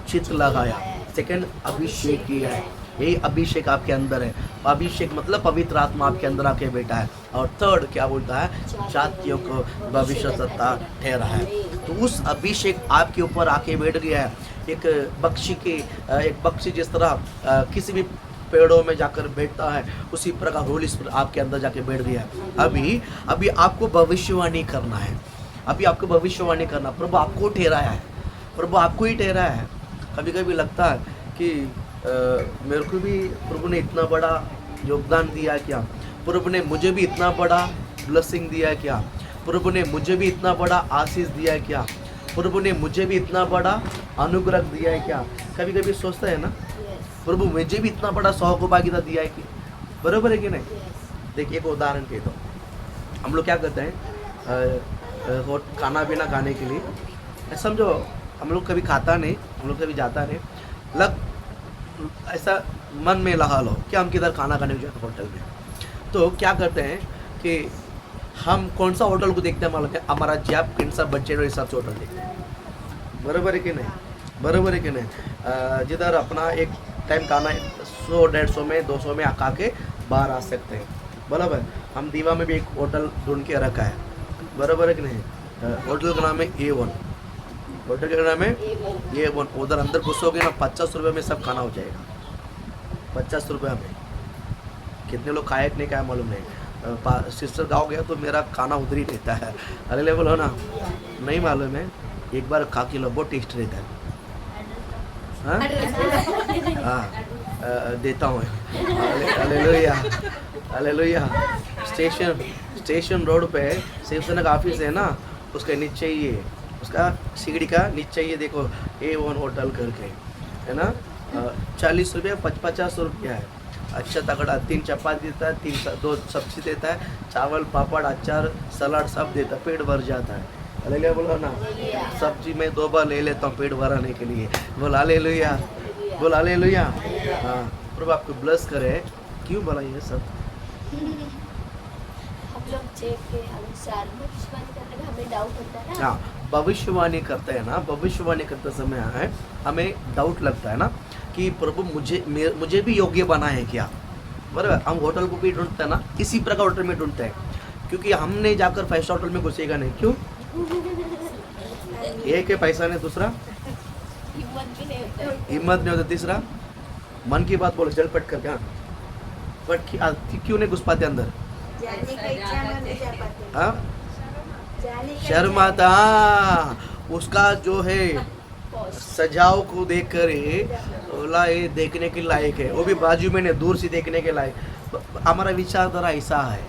चित्त लगाया। सेकंड अभिषेक किया है, यही अभिषेक आपके अंदर है। अभिषेक मतलब पवित्र आत्मा आपके अंदर आके बैठा है। और थर्ड क्या बोलता है, जातियों को भविष्यद्वक्ता ठहरा है। तो उस अभिषेक आपके ऊपर आके बैठ गया है। एक पक्षी जिस तरह किसी भी पेड़ों में जाकर बैठता है, उसी प्रकार होली स्पिरिट आपके अंदर जाके बैठ गया है। अभी आपको भविष्यवाणी करना है, अभी आपको भविष्यवाणी करना। प्रभु आपको ठहराया है, प्रभु आपको ही ठहराया है। कभी कभी लगता है कि मेरे को भी प्रभु ने इतना बड़ा योगदान दिया क्या, प्रभु ने मुझे भी इतना बड़ा ब्लेसिंग दिया क्या, प्रभु ने मुझे भी इतना बड़ा आशीष दिया क्या, प्रभु ने मुझे भी इतना बड़ा अनुग्रह दिया है क्या। कभी कभी सोचता है ना, प्रभु मुझे भी इतना बड़ा सौभाग्यता दिया है कि, बराबर है कि नहीं। देखिए एक उदाहरण कह दो, हम लोग क्या करते हैं, खाना पीना खाने के लिए समझो हम लोग कभी खाता नहीं, हम लोग कभी जाता नहीं, लग ऐसा मन में लगा लो कि हम किधर खाना खाने जाते होटल में, तो क्या करते हैं कि हम कौन सा होटल को देखते हैं, मालूम है, हमारा जैब किन सा बजट और हिसाब से होटल देखते हैं। बराबर है कि नहीं, बराबर है कि नहीं। जिधर अपना एक टाइम खाना 100-150 में 200 में खा के बाहर आ सकते हैं, बराबर। हम दीवा में भी एक होटल ढूंढ के रखा है, बराबर है कि नहीं। होटल का नाम है A1, होटल का नाम है A1। उधर अंदर घुसोगे ना, 50 रुपये में सब खाना हो जाएगा। 50 रुपये में कितने लोग खाए नहीं खाए मालूम नहीं। सिस्टर गाँव गया तो मेरा खाना उधर ही रहता है। अवेलेबल हो ना, नहीं मालूम है, एक बार खा के लो, बहुत टेस्ट रहता है। हाँ हाँ देता हूँ। Hallelujah hallelujah. स्टेशन रोड पे शिवसेना का ऑफिस है ना, उसके नीचे ही है, उसका सीढ़ी का नीचे ही देखो A1 होटल करके है ना। 40 रुपया 50 रुपया है। अच्छा तगड़ा 3 चपाती देता है, 2 सब्जी देता है, चावल पापड़ अचार सलाद सब देता है, पेट भर जाता है। हालेलुया बोलो ना। सब्जी में 2 बार ले लेता हूँ पेट भराने के लिए। बोल हालेलुया, बोल हालेलुया। हाँ प्रभु आपको ब्लेस करे। क्यों बोला ये सब? हम लोग चेक के अनुसार भविष्यवाणी करने में हमें डाउट होता है ना। हाँ भविष्यवाणी करते हैं ना, भविष्यवाणी करते समय है हमें डाउट लगता है ना कि प्रभु मुझे भी योग्य बना है क्या। बराबर हम होटल को भी ढूंढते हैं ना, इसी प्रकार होटल में ढूंढते हैं, क्योंकि हमने जाकर 5 स्टार होटल में घुसेगा नहीं। क्यों? एक है पैसा नहीं, दूसरा हिम्मत भी नहीं होता। हिम्मत नहीं होता, तीसरा मन की बात बोलो चल पट कर। बट क्यों नहीं घुस पाते अंदर? जाने का इच्छा में नहीं जा पाते। हाँ जाने का शर्माता उसका जो है सजाव को देख कर ही बोला ये देखने के लायक है, वो भी बाजू में नहीं दूर से देखने के लायक। हमारा विचारधारा ऐसा है,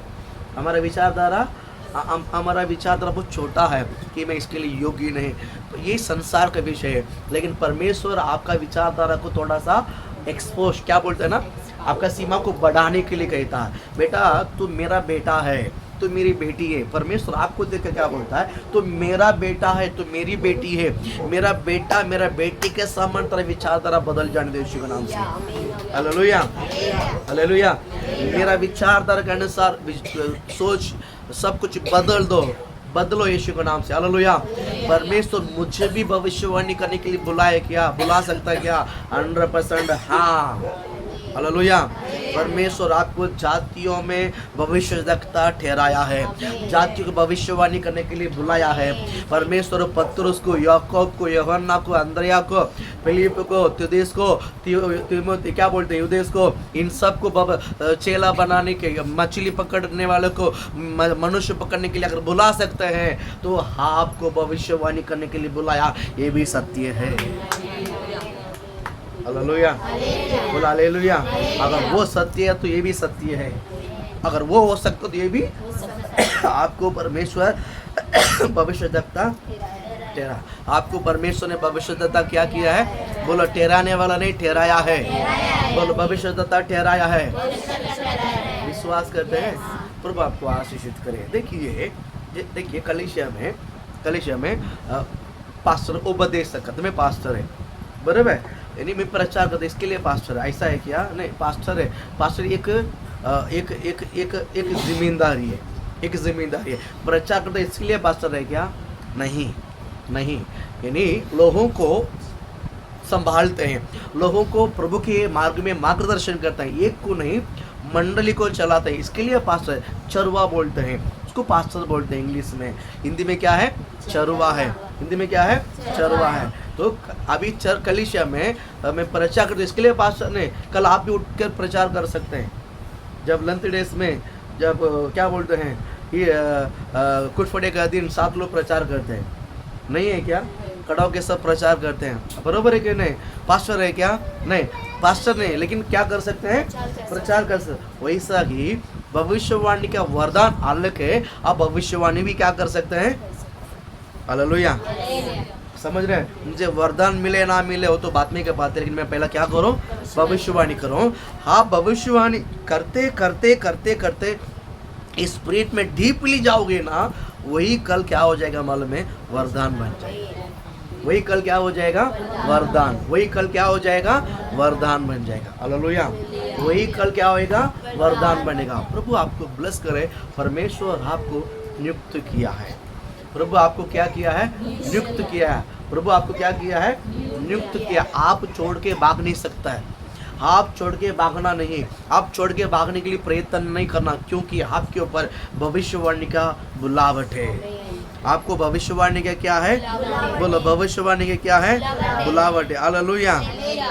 हमारा विचारधारा बहुत छोटा है कि मैं इसके लिए योग्य नहीं। तो ये संसार का विषय है, लेकिन परमेश्वर आपका विचारधारा को थोड़ा सा एक्सपोज क्या बोलते हैं ना, आपका सीमा को बढ़ाने के लिए कहता है, बेटा तू मेरा बेटा है, तू मेरी बेटी है। परमेश्वर आपको देख कर क्या बोलता है, तो मेरा बेटा है, तो मेरी बेटी है, मेरा बेटा मेरा बेटी के समान तेरा विचारधारा बदल जाने दे यीशु के नाम से। Hallelujah hallelujah. मेरा विचारधारा के अनुसार सोच सब कुछ बदलो यीशु के नाम से। हालेलुया। परमेश्वर मुझे भी भविष्यवाणी करने के लिए बुलाए क्या, बुला सकता है क्या? 100% हाँ। हालेलुया। परमेश्वर आपको जातियों में भविष्यवक्ता ठहराया है, जातियों को भविष्यवाणी करने के लिए बुलाया है। परमेश्वर पत्रुस को, याकूब को, यूहन्ना को, अंद्रिया को, फिलिप को, त्युदेस को, तीमुथियुस क्या बोलते हैं युदेस को, इन सब को चेला बनाने के, मछली पकड़ने वाले को मनुष्य पकड़ने के लिए अगर बुला सकते हैं तो आपको भविष्यवाणी करने के लिए बुलाया, ये भी सत्य है। हालेलुया बोल हालेलुया। अगर वो सत्य है तो ये भी सत्य है, अगर वो हो सकता तो ये भी आपको परमेश्वर भविष्यवक्ता ठहरा। आपको परमेश्वर ने भविष्यवक्ता क्या किया है? बोलो ठहराने वाला नहीं, ठहराया है। बोलो भविष्यवक्ता ठहराया है। विश्वास करते हैं? प्रभु आपको आशीषित करे। देखिए कलीसिया में पास्टर उपदेशक करते, मैं पास्टर है बराबर, यानी मैं प्रचार करता, इसके लिए पास्टर है। ऐसा है क्या? नहीं, पास्टर है। पास्टर एक जिम्मेदारी है, एक जिम्मेदारी है। प्रचार करता इसके लिए पास्टर है क्या? नहीं नहीं, यानी लोगों को संभालते हैं, लोगों को प्रभु के मार्ग में मार्गदर्शन करते हैं, एक को नहीं मंडली को चलाते हैं, इसके लिए पास्टर चरवा बोलते हैं, उसको पास्टर बोलते हैं इंग्लिश में। हिंदी में क्या है? चरवा है। हिंदी में क्या है? चरवा है। तो अभी कलीसिया में मैं प्रचार करता हूँ, इसके लिए पास्टर ने, कल आप भी उठकर प्रचार कर सकते हैं। जब लंच डेज में जब क्या बोलते हैं ये कुछ फटे का दिन 7 लोग प्रचार करते हैं, नहीं है क्या? खड़ा होकर सब प्रचार करते हैं, बरोबर है कि नहीं? पास्टर है क्या? नहीं, पास्टर नहीं, लेकिन क्या कर सकते हैं? प्रचार कर सकते। वैसा ही भविष्यवाणी का वरदान अलग है, आप भविष्यवाणी भी क्या कर सकते हैं? हालेलुया। समझ रहे हैं? मुझे वरदान मिले ना मिले वो तो बात में क्या बात है, लेकिन मैं पहला क्या करूं? भविष्यवाणी करूं। हाँ, भविष्यवाणी करते करते करते करते स्पिरिट में डीपली जाओगे ना, वही कल क्या हो जाएगा मालूम है? वरदान बन जाएगा। वही कल क्या हो जाएगा? वरदान। वही कल क्या हो जाएगा? वरदान बन जाएगा। हालेलुया। वही कल क्या होएगा? वरदान बनेगा। प्रभु आपको ब्लेस करे। परमेश्वर आपको नियुक्त किया है। प्रभु आपको क्या किया है? नियुक्त किया है। प्रभु आपको क्या किया है? नियुक्त किया। आप छोड़ के भाग नहीं सकता है, आप छोड़ के भागना नहीं, आप छोड़ के भागने के लिए प्रयत्न नहीं करना, क्योंकि आपके ऊपर भविष्यवाणी का बुलावट है। आपको भविष्यवाणी का क्या है? बोलो भविष्यवाणी का क्या है? बुलावट है। हालेलुया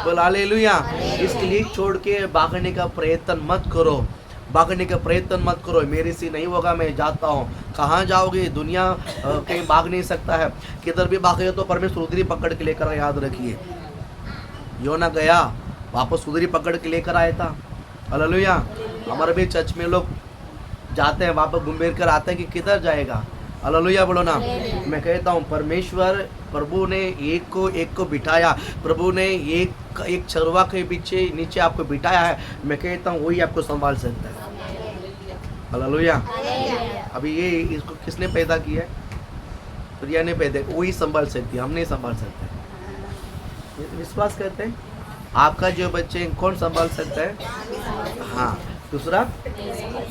बोलो हालेलुया। इसके लिए छोड़ के भागने का प्रयत्न मत करो, भागने का प्रयत्न मत करो। मेरे से नहीं होगा, मैं जाता हूँ। कहाँ जाओगे? दुनिया कहीं भाग नहीं सकता है, किधर भी भागेगा तो परमेश्वर उधर ही पकड़ के लेकर, याद रखिए। योना गया वापस उधर ही पकड़ के लेकर आया था। हालेलुया। हमारे भी चर्च में लोग जाते हैं वापस घूम फिर कर आते हैं कि किधर जाएगा। हालेलुया बोलो ना। मैं कहता हूँ परमेश्वर प्रभु ने एक को बिठाया, प्रभु ने एक चरवा के पीछे नीचे आपको बिठाया है। मैं कहता हूँ वही आपको संभाल सकता है। हालेलुया। अभी ये इसको किसने पैदा किया है? प्रिया ने पैदा, वही संभाल सकती है, हम नहीं संभाल सकते। ये तो विश्वास करते हैं। आपका जो बच्चे कौन संभाल सकता है? हाँ। दूसरा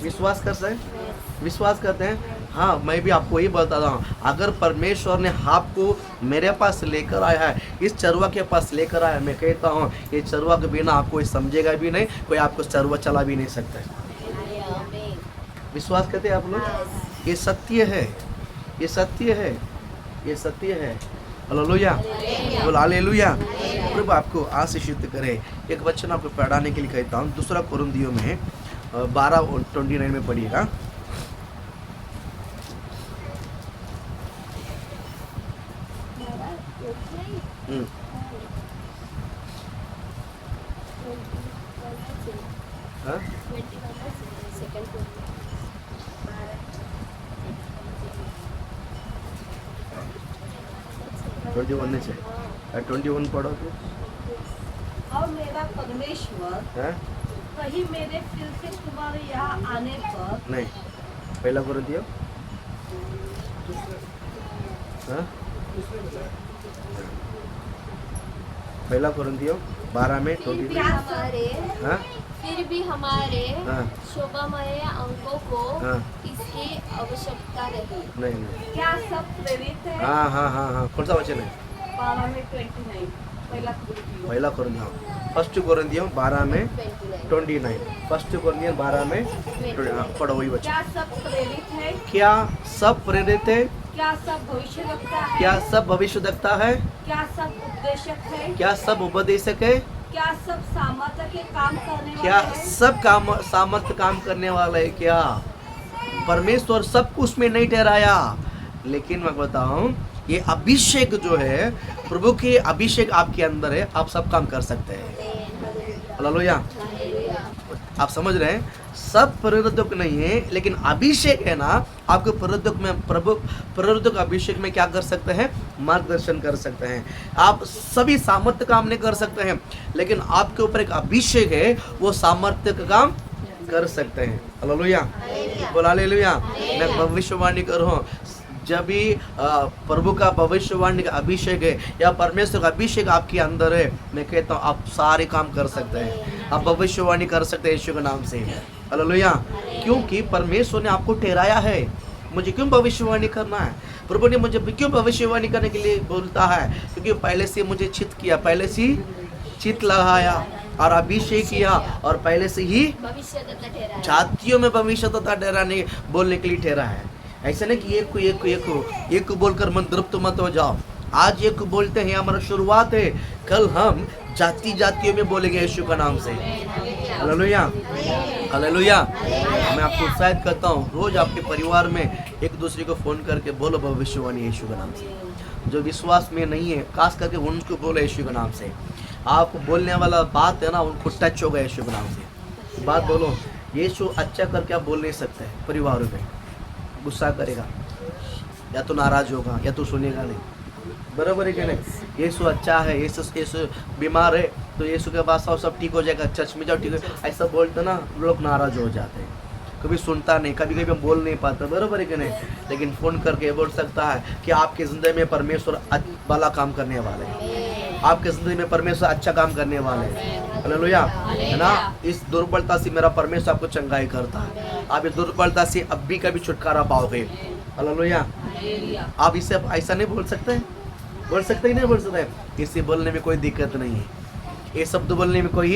विश्वास कर सकते, विश्वास करते हैं। हाँ, मैं भी आपको यही बताता हूँ, अगर परमेश्वर ने आपको मेरे पास लेकर आया है, इस चरवा के पास लेकर आया है, मैं कहता हूँ ये चरवा के बिना आप कोई समझेगा भी नहीं, कोई आपको चरवा चला भी नहीं सकता है। विश्वास करते हैं आप लोग? ये सत्य है, ये सत्य है, ये सत्य है। हालेलुया बोल हालेलुया। प्रभु आपको आशीषित करे। एक वचन आपको पढ़ाने के लिए कहता हूँ, दूसरा कुरिन्थियों में 12:29 में पढ़िएगा। हाँ? 21 पढ़ो तो। और मेरा परमेश्वर हाँ? कहीं मेरे फिर से तुम्हारे यहाँ आने पर नहीं, पहला कुरिन्थियों हाँ? पहला कुरिन्थियों 12 में 23 हाँ? फिर भी हमारे हाँ। शोभामय अंगों को हाँ। इसकी आवश्यकता रही। नहीं। क्या सब प्रेरित है? हाँ हाँ हाँ हाँ, कौन सा वचन है? 12 में 29 पहला कुरिन्थियों, फर्स्ट कुरिन्थियों 12 में 29, फर्स्ट कुरिन्थियों 12 में 20। हाँ, पढ़ो वही वचन। क्या सब प्रेरित है? क्या सब प्रेरित है? क्या सब भविष्य रखता है? क्या सब भविष्य रखता है? क्या सब उपदेशक है? क्या सब उपदेशक है? क्या सब सामर्थ्य के काम करने क्या वाले हैं? सब काम सामर्थ्य काम करने वाला है? क्या परमेश्वर सब कुछ में नहीं ठहराया, लेकिन मैं बताऊं ये अभिषेक जो है, प्रभु के अभिषेक आपके अंदर है, आप सब काम कर सकते हैं। हालेलुया। आप समझ रहे हैं? सब प्रेरितक नहीं है, लेकिन अभिषेक है ना, आपके प्रेरितक में प्रभु प्रेरितक अभिषेक में क्या कर सकते हैं? मार्गदर्शन कर सकते हैं। आप सभी सामर्थ्य काम नहीं कर सकते हैं, लेकिन आपके ऊपर एक अभिषेक है, वो सामर्थ्य का काम कर सकते हैं। हालेलुया बोल हालेलुया। मैं भविष्यवाणी करूँ, जब भी प्रभु का भविष्यवाणी का अभिषेक है या परमेश्वर का अभिषेक आपके अंदर है, मैं कहता हूँ आप सारे काम कर सकते हैं, आप भविष्यवाणी कर सकते हैं यीशु के नाम से। हालेलुया। क्योंकि परमेश्वर ने आपको ठहराया है। मुझे क्यों भविष्यवाणी करना है? प्रभु ने मुझे क्यों भविष्यवाणी करने के लिए बोलता है? क्योंकि पहले से मुझे चित किया, पहले से चित लगाया और अभिषेक किया, और पहले से ही जातियों में भविष्य तथा ठहराने बोलने के लिए ठहरा है। ऐसा नहीं कि एक को बोलकर मन तृप्त मत हो जाओ। आज एक को बोलते हैं, हमारा शुरुआत है, कल हम जातियों में बोलेंगे यीशु का नाम से। Hallelujah hallelujah. मैं आपको उत्साहित करता हूँ, रोज आपके परिवार में एक दूसरे को फोन करके बोलो भविष्यवाणी यीशु का नाम से। जो विश्वास में नहीं है, खास करके उनको बोलो यीशु का नाम से। आप बोलने वाला बात है ना, उनको टच होगा यीशु के नाम से। बात बोलो, यीशु अच्छा करके आप बोल नहीं सकते। परिवार में गुस्सा करेगा, या तो नाराज होगा, या तो सुनेगा नहीं। बराबर है कि नहीं? यीशु अच्छा है, यीशु बीमार है तो यीशु के पास आओ सब ठीक हो जाएगा, चर्च में जाओ ठीक है, ऐसा बोलते ना, लोग नाराज हो जाते हैं। कभी सुनता नहीं, कभी कभी बोल नहीं पाता। बराबर है कि नहीं? लेकिन फ़ोन करके बोल सकता है कि आपकी ज़िंदगी में परमेश्वर भला काम करने वाले हैं, आपके ज़िंदगी में परमेश्वर अच्छा काम करने वाले हैं। हालेलुया है ना? इस दुर्बलता से मेरा परमेश्वर आपको चंगाई करता है। आप इस दुर्बलता से अब भी कभी छुटकारा पाओगे। हालेलुया। आप इससे ऐसा नहीं बोल सकते? बोल सकते ही नहीं बोल सकते? इससे बोलने में कोई दिक्कत नहीं है, ये शब्द बोलने में कोई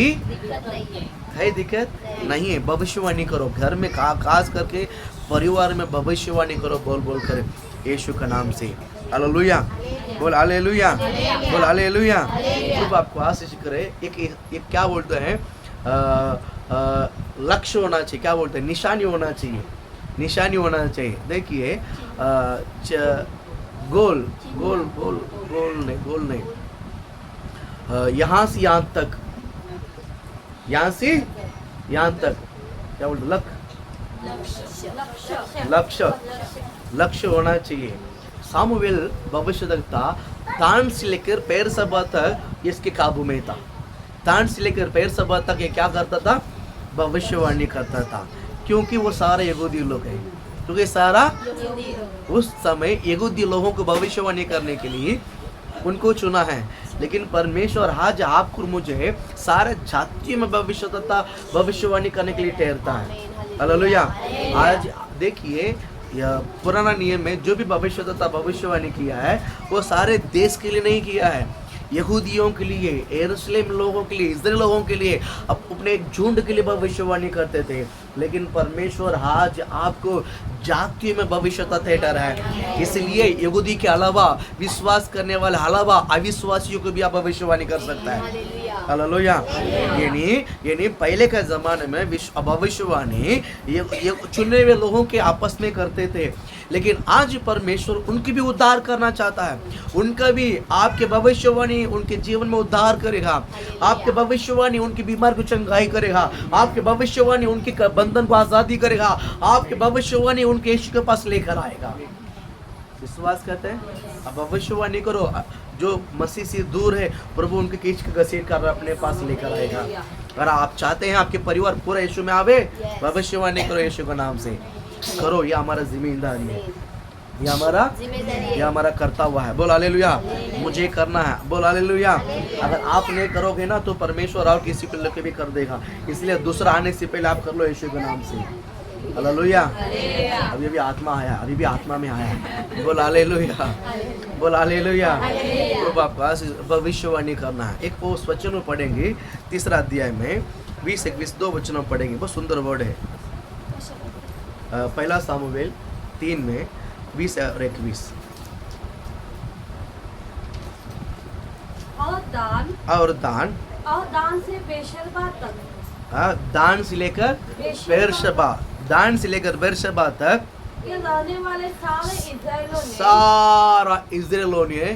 दिक्कत नहीं है। भविष्यवाणी करो, घर में खास करके परिवार में भविष्यवाणी करो, बोल कर यीशु का नाम से। हालेलुया बोल हालेलुया बोल हालेलुया। प्रभु आपको आशीष करे। एक क्या बोलते हैं, लक्ष्य होना चाहिए, क्या बोलते हैं, निशानी होना चाहिए, निशानी होना चाहिए। देखिए गोल नहीं, यहाँ से यहाँ तक, यहाँ से यहाँ तक, क्या बोलते, लक्ष्य, लक्ष्य होना चाहिए। सामुएल भविष्यवक्ता तान से लेकर बेर्शेबा तक इसके काबू में था। तान से लेकर बेर्शेबा तक ये क्या करता था? भविष्यवाणी करता था, क्योंकि वो सारे यहूदी लोग हैं, क्योंकि सारा उस समय यहूदी लोगों को भविष्यवाणी करने के लिए उनको चुना है। लेकिन परमेश्वर आज आपको मुझे सारे जातियों में भविष्यवाणी करने के लिए ठहरता है। हालेलुया। आज देखिए, यह पुराना नियम में जो भी भविष्यवाणी किया है वो सारे देश के लिए नहीं किया है, यहूदियों के लिए, यरूशलेम लोगों के लिए, इस्राएल लोगों के लिए, अपने एक झुंड के लिए भविष्यवाणी करते थे। लेकिन परमेश्वर आज आपको जातियों में भविष्यता ठहरा है, इसलिए यहूदी के अलावा, विश्वास करने वाले अलावा अविश्वासियों को भी आप भविष्यवाणी कर सकता है। हालेलुया। यानी पहले के जमाने में भविष्यवाणी ये चुने हुए लोगों के आपस में करते थे, लेकिन आज परमेश्वर उनकी भी उद्धार करना चाहता है। उनका भी, आपके भविष्यवाणी उनके जीवन में उद्धार करेगा, आपके भविष्यवाणी उनकी बीमार को चंगाई करेगा, आपके भविष्यवाणी उनके बंधन को आजादी करेगा, आपके भविष्यवाणी उनके यीशु के पास लेकर आएगा। विश्वास करते हैं? अब भविष्यवाणी करो, जो मसीह से दूर है प्रभु उनके खींच के घसीट कर अपने पास लेकर आएगा। अगर आप चाहते हैं आपके परिवार पूरा यीशु में आवे, भविष्यवाणी करो यीशु के नाम से करो। ये हमारा जिम्मेदारी है, ये हमारा कर्तव्य है। बोल हालेलुया। मुझे करना है, बोल हालेलुया। अगर आप नहीं करोगे ना तो परमेश्वर और किसी को लेकर भी कर देगा, इसलिए दूसरा आने से पहले आप कर लो यीशु के नाम से। हालेलुया। अभी भी आत्मा आया, अभी भी आत्मा में आया। बोल हालेलुया, बोल हालेलुया। प्रभु आपको आज भविष्यवाणी करना है। एक वो वचन में पढ़ेंगे 3 अध्याय में 20-21 2 वचनों पढ़ेंगे, बहुत सुंदर वर्ड है। पहला सामुएल 3 में 20 और 21। और दान से बेशर्बा तक, दान से लेकर बेर्शेबा, दान से लेकर बेर्शेबा तक के रहने वाले सारा इस्राएलियों ने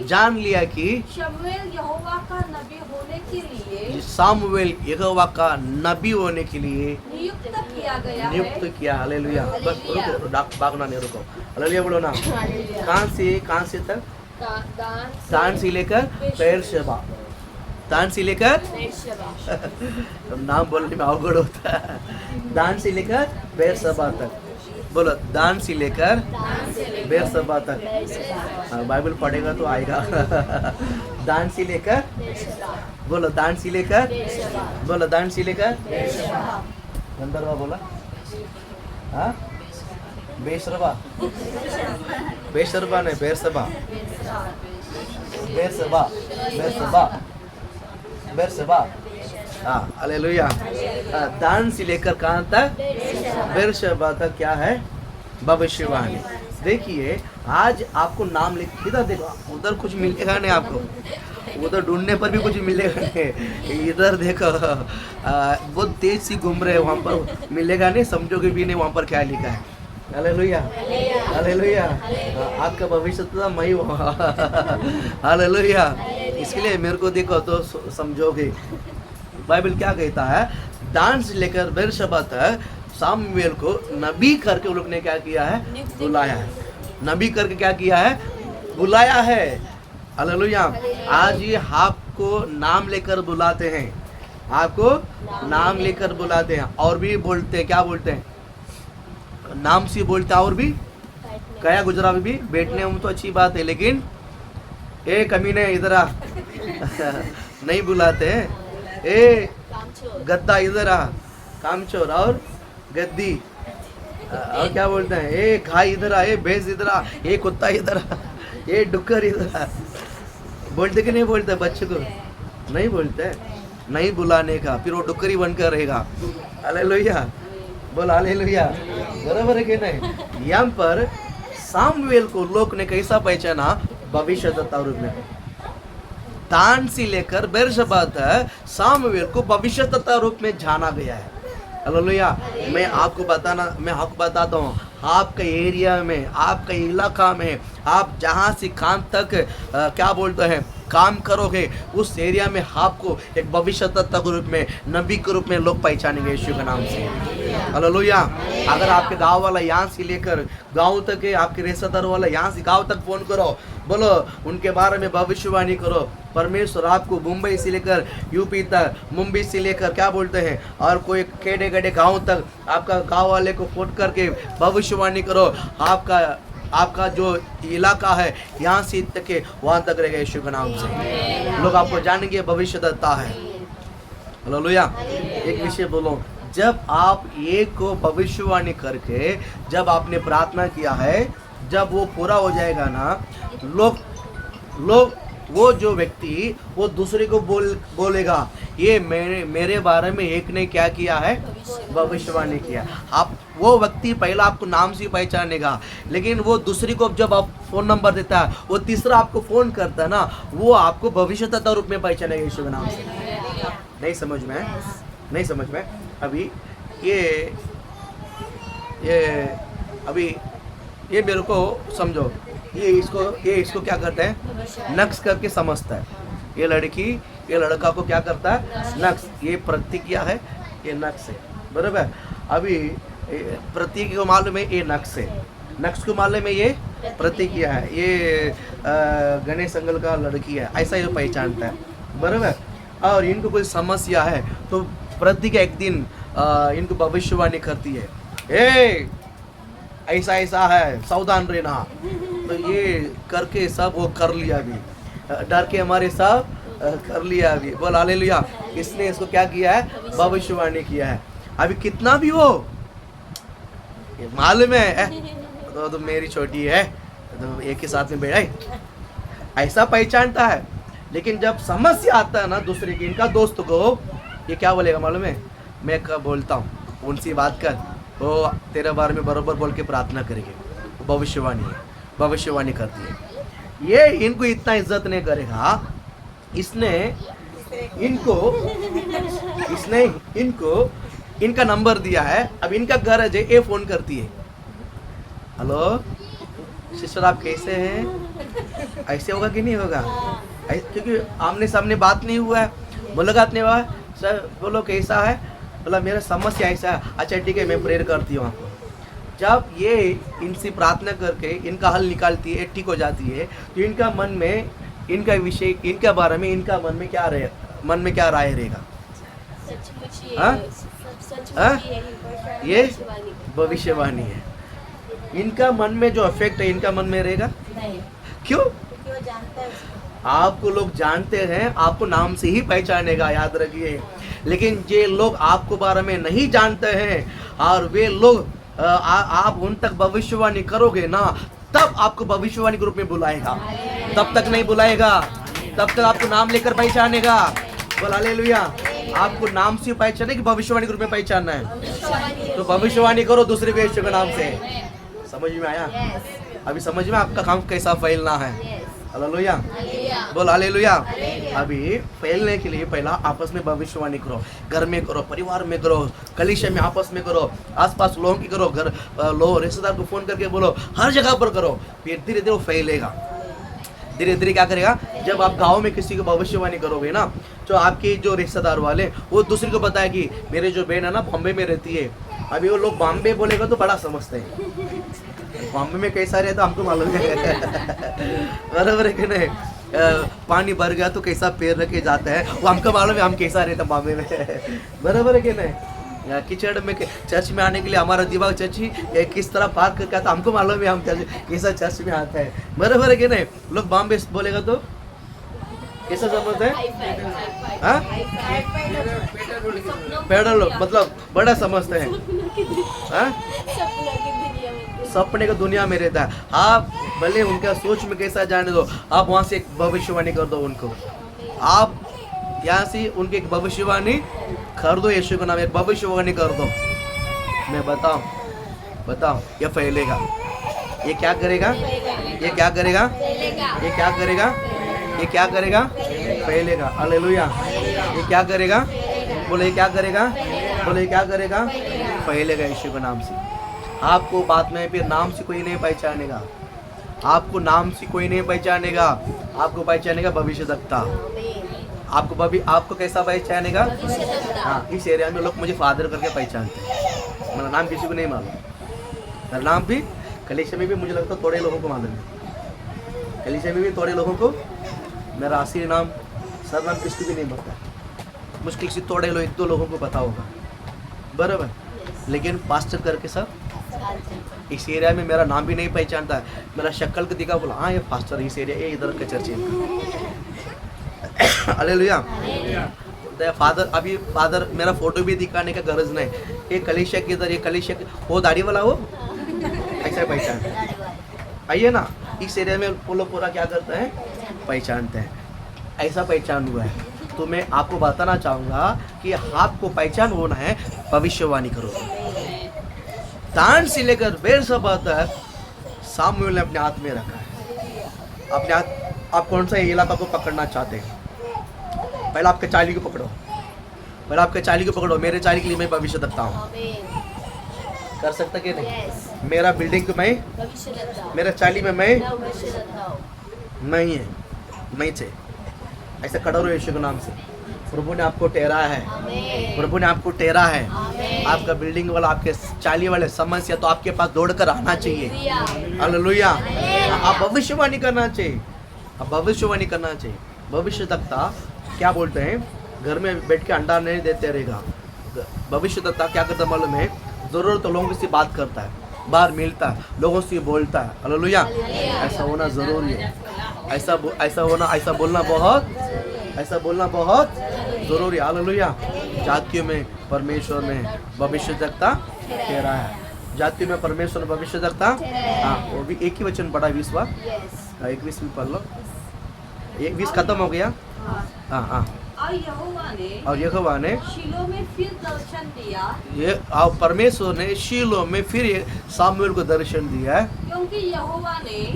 जान लिया कि शमूएल यहोवा का नबी होने के लिए, सामुएल यहोवा का नबी होने के लिए नियुक्त किया। हालेलुया। बस रुको, भागना नहीं, रुको। हालेलुया बोलो ना। कहाँ से तक? दान से लेकर बेर्शेबा, दान से लेकर नाम बोलने में अवगढ़ होता है। दान से लेकर बेर्शेबा तक, बोलो दान से लेकर बेर्शेबा तक। बाइबल पढ़ेगा तो आएगा। दान से लेकर, बोलो दान से लेकर, बोलो दान से लेकर, गंधर्वा बोला, हाँ बेशरबा, बेशरबा नहीं बेर्शेबा, बेर्शेबा, बेर्शेबा, बेर्शेबा। हाँ हालेलुया। दान से लेकर कहाँ तक? बेर्शेबा तक क्या है? भविष्यवाणी। देखिए आज आपको नाम लिख, इधर देखो, उधर कुछ मिलेगा नहीं आपको, उधर ढूंढने पर भी कुछ मिलेगा नहीं। इधर देखो, बहुत तेज सी घूम रहे, वहाँ पर मिलेगा नहीं, समझोगे भी नहीं वहाँ पर क्या लिखा है। Hallelujah, hallelujah. आपका भविष्य तो मैं ही हूँ। हालेलुया। इसके लिए मेरे को देखो तो समझोगे। बाइबल क्या कहता है? दान से लेकर बेर्शेबा तक सामुएल को नबी करके उन लोग ने क्या किया है? बुलाया है। नबी करके क्या किया है? बुलाया है। हालेलुया। आज ये आपको नाम लेकर बुलाते हैं, आपको नाम लेकर बुलाते हैं, और भी बोलते हैं, क्या बोलते हैं? नाम से बोलते हैं, और भी गया गुजरा भी बैठने में तो अच्छी बात है, लेकिन ए कमीने इधर आ नहीं बुलाते हैं। ए गद्दा इधर आ, कामचोर, और गद्दी, और क्या बोलते हैं? ए घाई इधर आ, ए भैंस इधर आ, ए कुत्ता इधर आ, ए डुक्कर इधर आ। बोलते कि नहीं बोलते? बच्चे को नहीं बोलते, नहीं बुलाने का, फिर वो डुक्करी बनकर रहेगा। हालेलुया, बोल हालेलुया। बराबर है कि नहीं? यहाँ पर सामुएल को लोग ने कैसा पहचाना? भविष्यद्वक्ता रूप में। दान से लेकर बेर्शेबा तक सामुएल को भविष्यद्वक्ता रूप में जाना गया है। हालेलुया। मैं आपको बताता हूँ, आपके एरिया में, आपके इलाका में, आप जहाँ से काम तक क्या बोलते हैं, काम करोगे उस एरिया में आपको एक भविष्यद्वक्ता के रूप में, नबी के रूप में लोग पहचानेंगे यीशु के नाम से। हालेलुया। अगर आपके गांव वाला यहाँ से लेकर गांव तक है, आपके रिश्तेदार वाला यहाँ से गांव तक फोन करो, बोलो उनके बारे में भविष्यवाणी करो। परमेश्वर आपको मुंबई से लेकर यूपी तक, मुंबई से लेकर क्या बोलते हैं, और कोई केड़े केड़े गांव तक आपका गांव वाले को फोन करके भविष्यवाणी करो। आपका जो इलाका है यहाँ से तक के वहाँ तक रहेगा यीशु के नाम से। लोग आपको जानेंगे भविष्यद्वक्ता है। हालेलुया। एक विषय बोलो, जब आप एक को भविष्यवाणी करके जब आपने प्रार्थना किया है, जब वो पूरा हो जाएगा ना, लोग वो जो व्यक्ति वो दूसरे को बोलेगा ये मेरे बारे में एक ने क्या किया है, भविष्यवाणी किया। आप वो व्यक्ति पहला आपको नाम से पहचानेगा, लेकिन वो दूसरी को जब आप फोन नंबर देता है, वो तीसरा आपको फोन करता है ना, वो आपको भविष्यद्वक्ता रूप में पहचानेगा यीशु के नाम से। नहीं समझ में? नहीं समझ में? अभी ये मेरे को समझो, ये इसको क्या करते हैं, नक्श करके समझता है। ये लड़का को क्या करता है, नक्श। ये प्रतिक्रिया है, ये नक्श है, बराबर। अभी प्रतिक्रिया को मालूम है ये नक्श है, नक्श को मालूम है ये प्रतिक्रिया है, ये गणेश अंकल का लड़की है, ऐसा ये पहचानता है, बराबर। और इनको कोई समस्या है तो प्रतिक्रिया एक दिन इनको भविष्यवाणी करती है, ए ऐसा ऐसा है, सावधान रहना। तो ये करके सब वो कर लिया, अभी डर के हमारे सब कर लिया अभी। बोल हालेलुया। इसने इसको क्या किया है, भविष्यवाणी किया है। अभी कितना भी हो मालूम है, तो मेरी छोटी है तो एक ही साथ में बैठा, ऐसा पहचानता है। लेकिन जब समस्या आता है ना दूसरे की, इनका दोस्त को, ये क्या बोलेगा मालूम है, मैं कब बोलता हूँ उनसे बात कर, वो तेरे बारे में बरोबर बोल के प्रार्थना करेंगे। भविष्यवाणी है, भविष्यवाणी करती है। ये इनको इतना इज्जत नहीं करेगा, इसने इनको इनका नंबर दिया है। अब इनका घर है, ये फोन करती है, हेलो सिस्टर आप कैसे हैं, ऐसे होगा कि नहीं होगा, क्योंकि आमने सामने बात नहीं हुआ है, मुलाकात नहीं हुआ है। सर बोलो कैसा है, बोला मेरा समस्या ऐसा है, अच्छा ठीक है मैं प्रेयर करती हूँ आपको। जब ये इनसे प्रार्थना करके इनका हल निकालती है, ठीक हो जाती है, तो इनका मन में, इनका विषय, इनके बारे में इनका मन में क्या राय रहेगा, ये भविष्यवाणी है। इनका मन में जो इफेक्ट है, इनका मन में रहेगा। क्यों? आपको लोग जानते हैं, आपको नाम से ही पहचानेगा, याद रखिए। लेकिन जे लोग आपको बारे में नहीं जानते हैं और वे लोग आप उन तक भविष्यवाणी करोगे ना, तब आपको भविष्यवाणी के रूप में बुलाएगा। तब तक नहीं बुलाएगा, तब तक आपको नाम लेकर पहचानेगा। बोल हालेलुया। आपको नाम से पहचाने कि भविष्यवाणी के रूप में पहचानना है, तो भविष्यवाणी करो दूसरे के यीशु के नाम से। समझ में आया? अभी समझ में आपका काम कैसा फैलना है। हालेलुया, बोल हालेलुया। अभी फैलने के लिए पहला आपस में भविष्यवाणी करो, घर में करो, परिवार में करो, कलीसिया में आपस में करो, आसपास लोगों की करो, घर रिश्तेदार को फोन करके बोलो, हर जगह पर करो। फिर धीरे धीरे वो फैलेगा। धीरे धीरे क्या करेगा, जब आप गांव में किसी को भविष्यवाणी करोगे ना, तो आपके जो रिश्तेदार वाले वो दूसरे को बताया कि मेरे जो बहन है ना बॉम्बे में रहती है। अभी वो लोग बॉम्बे बोलेगा तो बड़ा समझते हैं, बॉम्बे में कैसा रहता हमको मालूम है। बराबर है कि नहीं? पानी भर गया तो कैसा पैर रखे जाता है, वो हमको मालूम है हम कैसा रहता बॉम्बे में। बराबर है कि नहीं? किचड़ में चर्च में आने के लिए हमारा दिमाग चर्च ही किस तरह पार्क करके आता, हमको मालूम है हम कैसा चर्च में आता है। बराबर है कि नहीं? लोग बॉम्बे बोलेगा तो कैसा समझते हैं, पेडल मतलब बड़ा समझते हैं, सपने का दुनिया में रहता है। आप भले उनका सोच में कैसा जाने दो, आप वहाँ से एक भविष्यवाणी कर दो उनको। आप यहाँ से उनकी एक भविष्यवाणी कर दो, यीशु का नाम एक भविष्यवाणी कर दो। मैं बताओ ये फैलेगा। ये क्या करेगा, ये क्या करेगा, ये क्या करेगा, ये क्या करेगा, फैलेगा। हालेलुया। ये क्या करेगा, बोले क्या करेगा, बोले क्या करेगा, फैलेगा यीशु के नाम से। आपको बात में फिर नाम से कोई नहीं पहचानेगा, आपको नाम से कोई नहीं पहचानेगा। आपको पहचानेगा भविष्यद्वक्ता। आमीन। आपको कैसा पहचानेगा? भविष्यद्वक्ता। हाँ, इस एरिया में लोग मुझे फादर करके पहचानते हैं। मेरा नाम किसी को नहीं मालूम, मेरा नाम भी कलीसिया में भी मुझे लगता है थोड़े लोगों को मालूम है। कलीसिया में भी थोड़े लोगों को मेरा असली नाम सरनाम किसी को भी नहीं पता, मुश्किल से थोड़े लोग 1-2 लोगों को पता होगा, बराबर। लेकिन पास्टर करके सब इस एरिया में मेरा नाम भी नहीं पहचानता है। मेरा शक्ल को दिखा, बोला हाँ ये पास्टर इस एरिया, ये इधर का चर्च है। हालेलुया। फादर मेरा फोटो भी दिखाने का गरज नहीं। ये कलीसिया के इधर, ये कलीसिया वो दाढ़ी वाला हो, ऐसा पहचान आइए ना। इस एरिया में वो लोग पूरा क्या करते हैं, पहचानते हैं। ऐसा पहचान हुआ है। तो मैं आपको बताना चाहूँगा कि आपको पहचान होना है, भविष्यवाणी करो। दान से लेकर बेरसबा तक सामुएल ने अपने हाथ में रखा है। अपने हाथ, आप कौन सा इलाका को पकड़ना चाहते हैं? पहले आपके चाली को पकड़ो, पहले आपके चाली को पकड़ो। मेरे चाली के लिए मैं भविष्य रखता हूँ। आमीन। कर सकता कि नहीं? Yes। मेरा बिल्डिंग को मैं, भविष्यद्वक्ता। मेरा चाली में मैं मैं भविष्यद्वक्ता हूँ। नहीं है, मैं से ऐसा खड़ा रहो यीशु के नाम से। प्रभु ने आपको ठहरा है, आमीन। प्रभु ने आपको ठहरा है। आमीन। आपका बिल्डिंग वाला, आपके चाली वाले समस्या तो आपके पास दौड़ कर आना चाहिए। हालेलुया। आप भविष्यवाणी करना चाहिए, आप भविष्यवाणी करना चाहिए। भविष्यद्वक्ता क्या बोलते हैं? घर में बैठ के अंडा नहीं देते रहेगा। भविष्यद्वक्ता क्या करता मालूम है? जरूरत तो लोगों से बात करता है, बाहर मिलता है, लोगों से बोलता है। हालेलुया। ऐसा होना जरूरी है। ऐसा बोलना बहुत जरूरी है। हालेलुया। जातियों में परमेश्वर ने भविष्यद्वक्ता ठहरा है। जातियों में परमेश्वर ने भविष्यद्वक्ता, हाँ, वो भी एक ही वचन पढ़ा 20वां, Yes। 21 भी पढ़ लो। 20 खत्म हो गया। हाँ हाँ। और यहोवा ने शीलो में फिर दर्शन दिया, ये परमेश्वर ने शीलो में फिर सामुएल को दर्शन दिया है, क्योंकि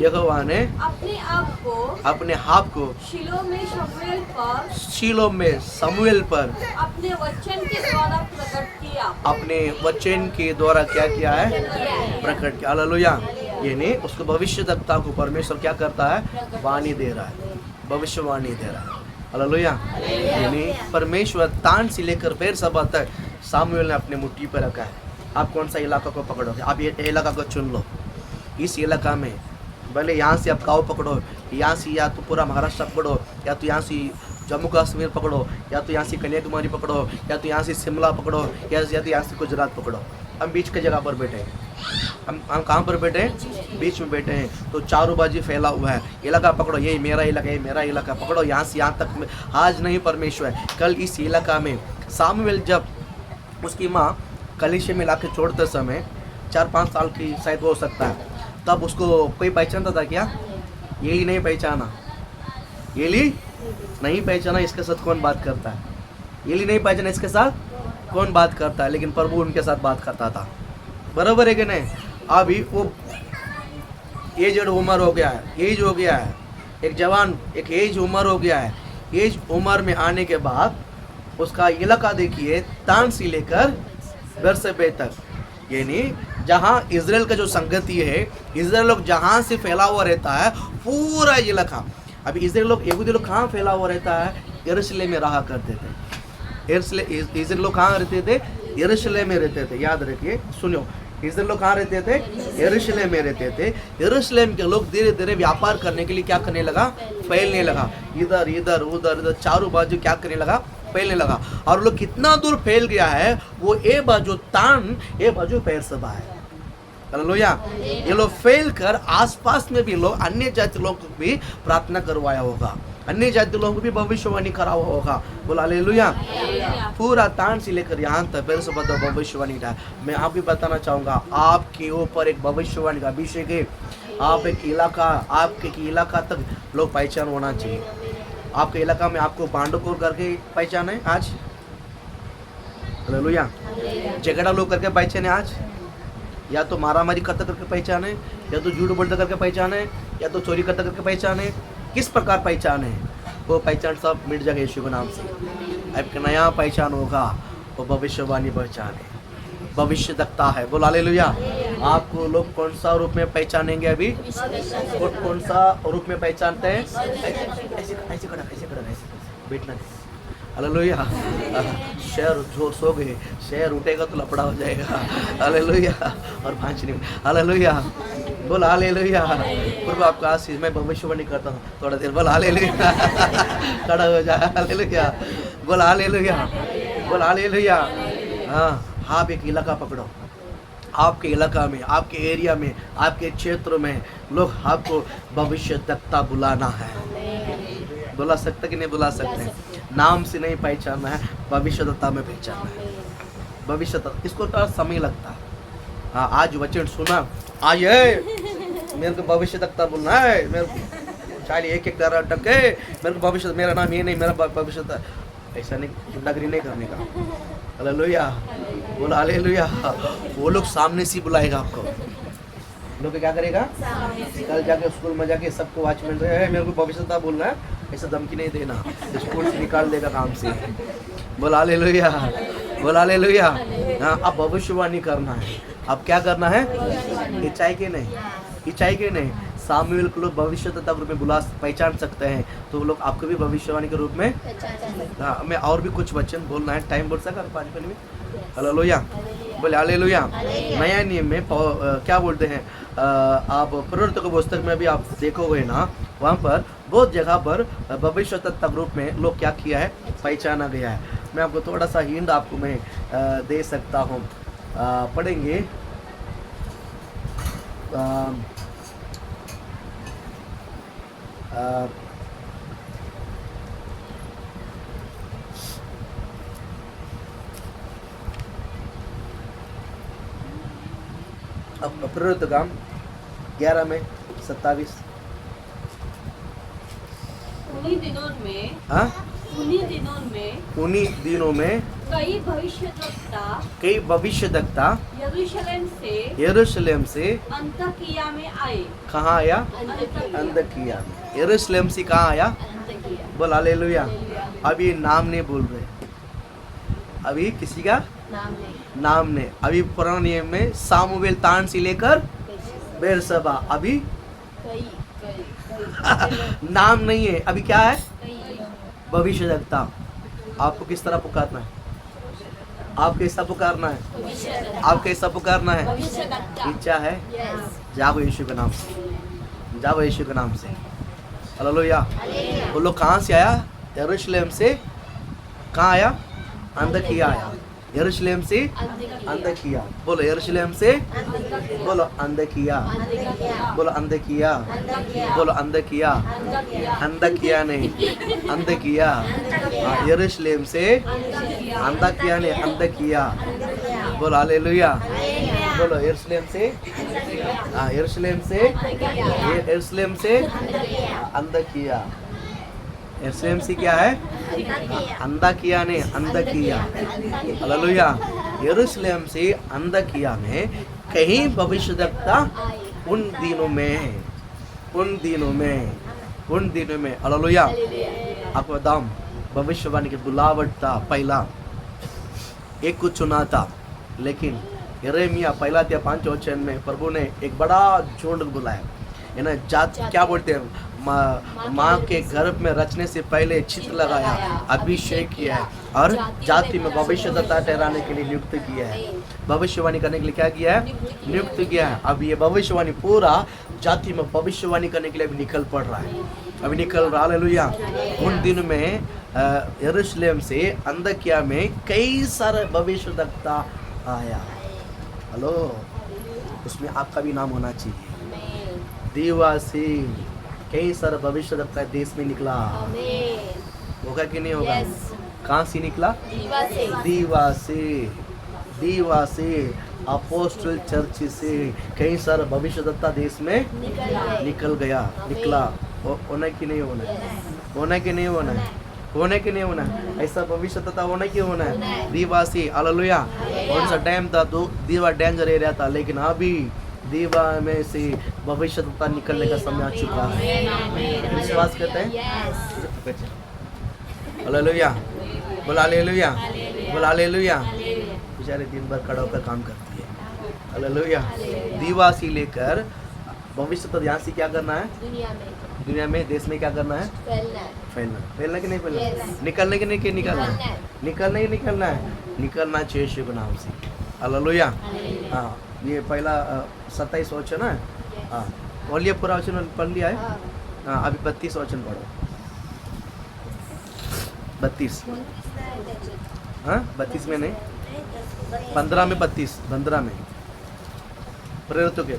यहोवा ने अपने आप को शीलो में सामुएल पर अपने वचन के द्वारा प्रकट किया। अपने वचन के द्वारा क्या किया है? प्रकट किया। हालेलुया। यानी उसको भविष्यद्वक्ता को परमेश्वर क्या करता है? वाणी दे रहा है, भविष्यवाणी दे रहा है। हालेलुया। यानी परमेश्वर तान से लेकर बेरसबा तक सामुएल ने अपने मुट्ठी पर रखा है। आप कौन सा इलाका को पकड़ोगे? आप ये इलाका को चुन लो। इस इलाका में भले यहाँ से आप गाँव पकड़ो, यहाँ से या तो पूरा महाराष्ट्र पकड़ो, या तो यहाँ से जम्मू कश्मीर पकड़ो, या तो यहाँ से कन्याकुमारी पकड़ो, या तो यहाँ से शिमला पकड़ो, या तो यहाँ से गुजरात पकड़ो। हम बीच की जगह पर बैठे हैं। हम कहाँ पर बैठे हैं? बीच में बैठे हैं। तो चारों बाजू फैला हुआ है। इलाका पकड़ो, ये मेरा इलाका, ये मेरा इलाका पकड़ो। यहाँ से यहाँ तक आज नहीं परमेश्वर है, कल इस इलाका में। सामुएल जब उसकी माँ कलीसिया में लाके छोड़ते समय 4-5 साल की शायद हो सकता है, तब उसको कोई पहचानता था क्या? यही नहीं पहचाना, यही नहीं पहचाना इसके साथ कौन बात करता है, यही नहीं पहचाना इसके साथ कौन बात करता है। लेकिन प्रभु उनके साथ बात करता था, बराबर है कि नहीं? अभी वो एजड उम्र हो गया है, एज हो गया है, एक जवान, एक एज उम्र हो गया है। एज उम्र में आने के बाद उसका इलाका देखिए, तान से लेकर बेरसबा तक, यानी जहाँ इजराइल का जो संगति है, इजराइल लोग जहाँ से फैला हुआ रहता है पूरा इलाका। अभी इजराइल लोग, यहूदी लोग कहाँ फैला हुआ रहता है? यरूशलेम में रहा करते थे। इजराइल लोग कहाँ रहते थे? यरूशलेम में रहते थे। याद रखिए, सुनियो, इजराइल लोग कहाँ रहते थे? यरूशलेम में रहते थे। यरूशलेम के लोग धीरे धीरे व्यापार करने के लिए क्या करने लगा? फैलने लगा। इधर इधर उधर इधर चारों बाजू क्या करने लगा? फैलने लगा। और लोग कितना दूर फैल गया है, वो ए बाजू तान, ए बाजू बेरसबा है। हालेलुया। ये लोग फैल कर आसपास में भी लोग, अन्य जाति लोग को भी प्रार्थना करवाया होगा, अन्य जाति लोगों को भी भविष्यवाणी करा हुआ होगा। बोला हालेलुया। पूरा तान से लेकर यहाँ तक बेरसबा तक भविष्यवाणी था। मैं आप भी बताना चाहूँगा, आपके ऊपर एक भविष्यवाणी का अभिषेक है। आप एक इलाका, आपके इलाका तक लोग पहचान होना चाहिए। आपके इलाका में आपको बांडकोर करके पहचान है आज? हालेलुया। झगड़ा लोग करके पहचान है आज? या तो मारामारी करता करके पहचान है, या तो झूठ बोलता करके पहचान है, या तो चोरी करता करके पहचान है? किस प्रकार पहचान है? वो पहचान सब मिट जाएगा यीशु के नाम से। अब नया पहचान होगा, वो भविष्यवाणी पहचान है, भविष्यद्वक्ता है। बोल हालेलुया। आपको लोग कौन सा रूप में पहचानेंगे अभी? कौन सा रूप में पहचानते हैं? ऐसे खड़ा बैठना नहीं। हालेलुया। शेर जो सो गए, शेर उठेगा तो लपड़ा हो जाएगा। हालेलुया। और 5 नहीं। हालेलुया। बोल हालेलुया। प्रभु आपका आशीष। मैं भविष्यवाणी करता हूँ, थोड़ा देर बोल हालेलुया। खड़ा हो जा। हालेलुया। बोल हालेलुया। बोल हालेलुया। हाँ, आप एक इलाका पकड़ो। आपके इलाका में, आपके एरिया में, आपके क्षेत्र में लोग आपको भविष्यद्वक्ता बुलाना है। बुला सकते कि नहीं बुला सकते? नाम से नहीं पहचानना है, भविष्यद्वक्ता में पहचानना है। भविष्यद्वक्ता इसको थोड़ा समय लगता है। हाँ, आज वचन सुना, आज मेरे को भविष्यद्वक्ता बोलना है, मेरे को चाहे एक टके मेरे को भविष्य, मेरा नाम ये नहीं, मेरा भविष्य ऐसा नहीं, गुंडागिरी नहीं करने का। हालेलुया। बोला हालेलुया। वो लोग सामने से बुलाएगा आपको। लोग क्या करेगा? कल जाके स्कूल में जाके सबको वॉचमैन रहे, मेरे को भविष्यता बोलना है, ऐसा धमकी नहीं देना, स्कूल से निकाल देगा काम से। बोला हालेलुया। बोला हालेलुया। हाँ, अब भविष्यवाणी करना है। अब क्या करना है? ये चाहिए कि नहीं? ये चाहिए कि नहीं? सामुएल को लोग भविष्यद्वक्ता के रूप में बुला पहचान सकते हैं, तो वो लोग आपको भी भविष्यवाणी के रूप में। हाँ, मैं और भी कुछ वचन बोलना है, टाइम बोल सका 5 मिनट में? हालेलुया। बोले हालेलुया। नया नियम में क्या बोलते हैं? आप प्रवृत्ति की पुस्तक में भी आप देखोगे ना, वहाँ पर बहुत जगह पर भविष्यद्वक्ता के रूप में लोग क्या किया है, पहचाना गया है। मैं आपको थोड़ा सा हिंट आपको मैं दे सकता हूँ। पढ़ेंगे अब प्रवृत्ति काम 11 में 27। उन्हीं दिनों में, हाँ, उन्हीं दिनों में कई भविष्यद्वक्ता यरूशलेम से अंताकिया में आए। कहाँ आया? अंताकिया में। यरूशलेम से कहाँ आया? बोल हालेलुया। अभी नाम नहीं बोल रहे, अभी किसी का नाम नहीं। अभी पुराने नियम में सामुएल तान से लेकर बेरसबा, अभी नाम नहीं है। अभी क्या है? भविष्यद्वक्ता। आपको किस तरह पुकारना है? आप कैसा पुकारना है? आप कैसा पुकारना है? इच्छा है, जाओ यीशु के नाम से, जाओ यीशु के नाम से। हालेलुया। वो लोग कहाँ से आया? यरूशलेम से। कहाँ आया? अंताकिया आया। यरूशलेम से अंताकिया। बोलो यरूशलेम से, बोलो अंताकिया, बोलो अंताकिया, बोलो अंताकिया। अंताकिया नहीं, अंताकिया। यरूशलेम से अंताकिया ने अंताकिया। बोलो हालेलुया। बोलो यरूशलेम से, यरूशलेम से, यरूशलेम से अंताकिया। यरूशलेम से क्या है? अंताकिया ने अंताकिया। हालेलुया। यरूशलेम से अंताकिया में कहीं भविष्यद्वक्ता उन दिनों में, उन दिनों में, उन दिनों में। हालेलुया। आपको बताऊं, भविष्यवाणी की बुलावट था पहला, एक को चुना था, लेकिन यिर्मयाह पहला 5 वचन में प्रभु ने एक बड़ा झुंड बुलाया। है ना, जात क्या बोलते हैं, माँ के गर्भ में रचने से पहले चित्र लगाया, अभिषेक किया है और जाति में भविष्यद्वक्ता ठहराने के लिए नियुक्त किया है। भविष्यवाणी करने के लिए क्या किया है? नियुक्त किया है। अब ये भविष्यवाणी पूरा जाति में भविष्यवाणी करने के लिए अभी निकल पड़ रहा है, अभी निकल रहा। हालेलुया। उन दिन में यरूशलेम से अंताकिया में कई सारे भविष्यद्वक्ता आया। हेलो, उसमें आपका भी नाम होना चाहिए। दीवा से कई सारे भविष्यद्वक्ता देश में निकला। होगा कि नहीं होगा? कहाँ से निकला? दीवा से, दीवा से, अपोस्टल चर्च से कई सारे भविष्यद्वक्ता देश में निकल गया, निकला। होना कि नहीं होना? होना कि नहीं होना? होने के नहीं होना? ऐसा भविष्यद्वक्ता होना क्यों होना है? दीवा से। हालेलुया। कौन सा टाइम था? दीवा डेंजर एरिया था, लेकिन अभी दीवा में से भविष्यद्वक्ता निकलने का समय आ चुका है। विश्वास करते हैं? हालेलुया। बोला हालेलुया, बोला हालेलुया। बेचारे दिन भर खड़ा होकर काम करती है। हालेलुया। दीवा से लेकर भविष्य तक यहाँ से क्या करना है? दुनिया में, देश में क्या करना है? फैलना। फैलना कि नहीं फैलना? Yes. निकलने कि नहीं कि निकलना? निकलना है। निकलना ही निकलना है। निकलना चाहिए यीशु के नाम से। हालेलुया। हाँ, ये पहला 27 वचन है। हाँ, बोलिए पूरा वचन पढ़ लिया है? हाँ, अभी 32 वचन पढ़ो। 32। हाँ, 32 में नहीं, 15 में 32, 15 में। प्रेरितों के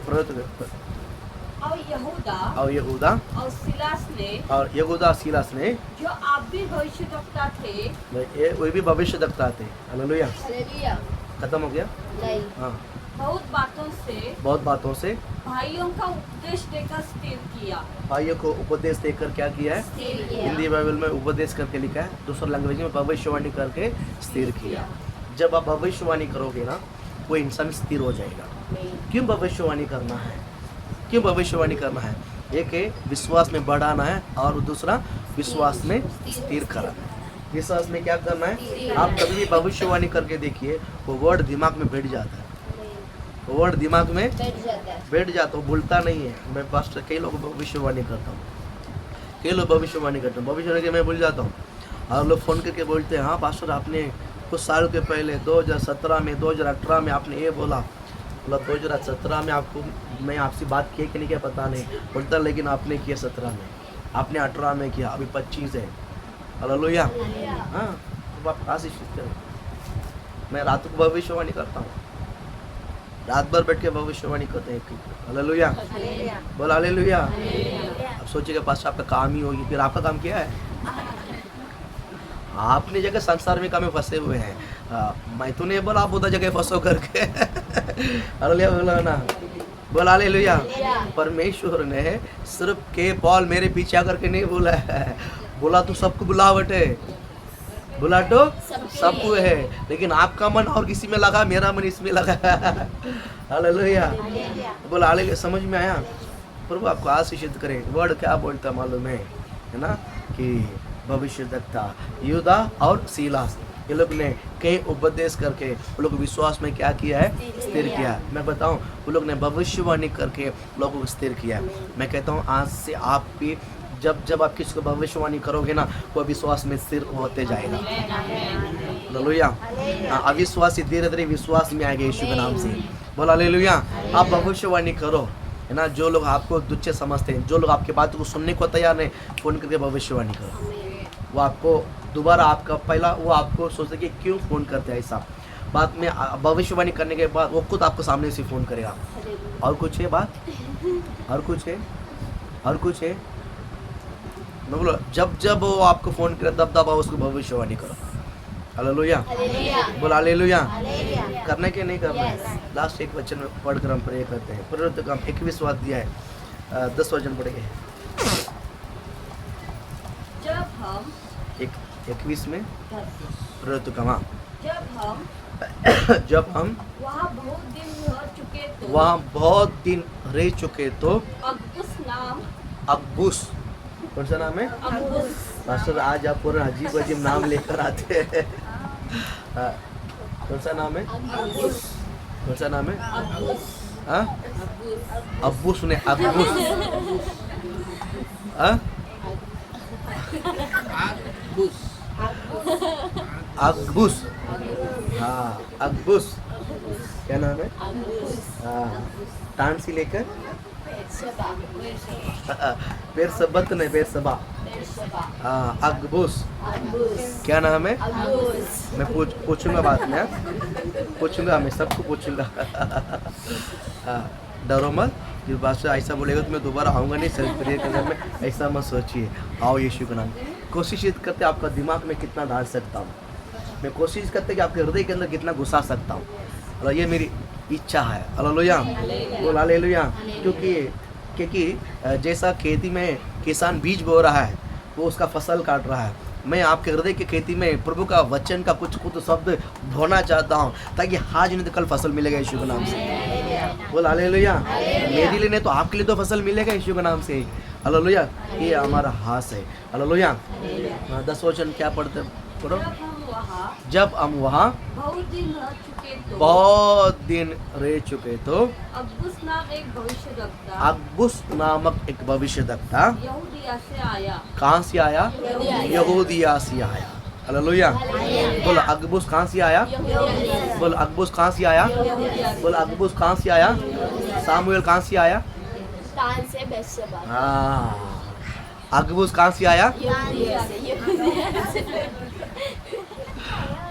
और यहूदा और और यहूदा सीलास ने जो आप भी भविष्यद्वक्ता थे, ये वो भी भविष्य दक्ता थे। हालेलुया। खत्म हो गया? नहीं। हाँ, बहुत बातों से भाइयों भाइयों का उपदेश देकर स्थिर किया। भाइयों को उपदेश देकर क्या किया है? स्थिर किया। हिंदी बाइबल में उपदेश करके लिखा है, दूसरा लैंग्वेज में भविष्यवाणी करके स्थिर किया। जब आप भविष्यवाणी करोगे ना, वो इंसान स्थिर हो जाएगा। क्यों भविष्यवाणी करना है? क्यों भविष्यवाणी करना है? एक है विश्वास में बढ़ाना है और दूसरा विश्वास में स्थिर करना है। विश्वास में क्या करना है? आप कभी भी भविष्यवाणी करके देखिए, वो वर्ड दिमाग में बैठ जाता है। वो वर्ड दिमाग में बैठ जाता, वो भूलता नहीं है। मैं पास्टर कई लोग भविष्यवाणी करता हूँ, कई लोग भविष्यवाणी करते हैं, भविष्यवाणी के मैं भूल जाता हूँ। और लोग फ़ोन करके बोलते हैं, हाँ पास्टर आपने कुछ साल के पहले 2017 में 2018 में आपने ये बोला। मतलब 2017 में आपको मैं आपसे बात किया कि नहीं किया पता नहीं, बोलता लेकिन आपने किया 17 में, आपने 18 में किया, अभी 25 है। हालेलुया। हाँ, तो आप आशीष करें। मैं रात को भविष्यवाणी करता हूँ, रात भर बैठ के भविष्यवाणी करते हैं। हालेलुया। बोल हालेलुया। अब सोचिएगा पास आपका काम ही होगी, फिर आपका काम क्या है? आपने जगह संसार में काम में फंसे हुए हैं। मैं तो नहीं बोला आप उधर जगह फंसो करके। हालेलुया बोला ना, बोल हालेलुया। परमेश्वर ने सिर्फ के पॉल मेरे पीछे आकर के नहीं बोला है, बोला तो सबको बुलावट है, बोला तो सबको है, लेकिन आपका मन और किसी में लगा, मेरा मन इसमें लगा। हालेलुया। बोला हालेलुया। समझ में आया? प्रभु आपको आशीषित करे। वर्ड क्या बोलता मालूम है ना, कि भविष्यद्वक्ता यहूदा और सीलास, ये लोग ने कई उपदेश करके वो लोग विश्वास में क्या किया है? स्थिर किया। मैं बताऊं, वो लोग ने भविष्यवाणी करके लोगों को स्थिर किया। मैं कहता हूं आज से आप भी जब आप किसी को भविष्यवाणी करोगे ना, वो विश्वास में स्थिर होते जाएगा। हालेलुया। अविश्वासी धीरे धीरे विश्वास में आएगा यीशु के नाम से। बोला हालेलुया। आप भविष्यवाणी करो, है ना। जो लोग आपको तुच्छ समझते हैं, जो लोग आपके बातों को सुनने को तैयार नहीं, फ़ोन करके भविष्यवाणी करो। वो आपको दोबारा आपका पहला वो आपको सोचते कि क्यों फ़ोन करते हैं ऐसा। बाद में भविष्यवाणी करने के बाद वो खुद आपको सामने से फ़ोन करेगा। और कुछ है बात? और कुछ है? और कुछ है? मैं बोलो जब वो आपको फ़ोन करे तब आप उसको भविष्यवाणी करो। हालेलुया। बोल हालेलुया। करने के नहीं करना है। लास्ट एक वचन में पढ़कर हम प्रे करते हैं। प्रेरित काम 21 अध्याय 10 वचन पढ़ेंगे। जब हम 21 में प्रेरित काम, जब हम वहाँ बहुत दिन रह चुके तो वहाँ बहुत दिन रह चुके तो अगबुस नाम अगबुस, कौन सा नाम है? अगबुस मास्टर आज आप पूरा अजीब अजीब नाम लेकर आते हैं। हाँ, कौन सा नाम है? कौन सा नाम है? हाँ, अब्बुस ने अगबुस। हाँ, अगबुस। हाँ, अगबुस क्या नाम है? हाँ, टान से लेकर पेर सबत नहीं, पेर सबा। हाँ, अगबुस क्या नाम है? मैं पूछूंगा बाद में, पूछूंगा, मैं सबको पूछूंगा। हाँ, डरो मत, जिस बात ऐसा बोलेगा तो मैं दोबारा आऊँगा नहीं। सेल्फ प्रेयर के अंदर में ऐसा मत सोचिए। आओ यीशु के नाम। कोशिश करते आपका दिमाग में कितना डाल सकता हूँ, मैं कोशिश करते कि आपके हृदय के अंदर कितना घुसा सकता हूँ। और ये मेरी इच्छा है। हालेलुया। बोल हालेलुया। क्योंकि जैसा खेती में किसान बीज बो रहा है, वो उसका फसल काट रहा है, मैं आपके हृदय की खेती में प्रभु का वचन का कुछ शब्द बोना चाहता हूँ, ताकि आज नहीं तो कल फसल मिलेगा यीशु के नाम से। बोल हालेलुया। मेरे लिए नहीं तो आपके लिए तो फसल मिलेगा यीशु के नाम से। हालेलुया। ये हमारा हाथ है। हालेलुया। 10 वचन क्या पढ़ते? पढ़ो। जब हम वहाँ जब हम वहाँ बहुत दिन रह चुके बहुत दिन रह चुके तो अगबुस नाम एक भविष्यद्वक्ता अगबुस नामक एक भविष्यद्वक्ता यहूदिया से आया। कहाँ से आया? यहूदिया से आया। हालेलुया। बोलो अगबुस कहाँ से आया? बोलो अगबुस कहाँ से आया? बोलो अगबुस कहाँ से आया? सामुएल कहाँ से आया? तान से बेतशेबा। हाँ, अगबुस कहाँ से आया? यहूदिया से, यहूदिया से,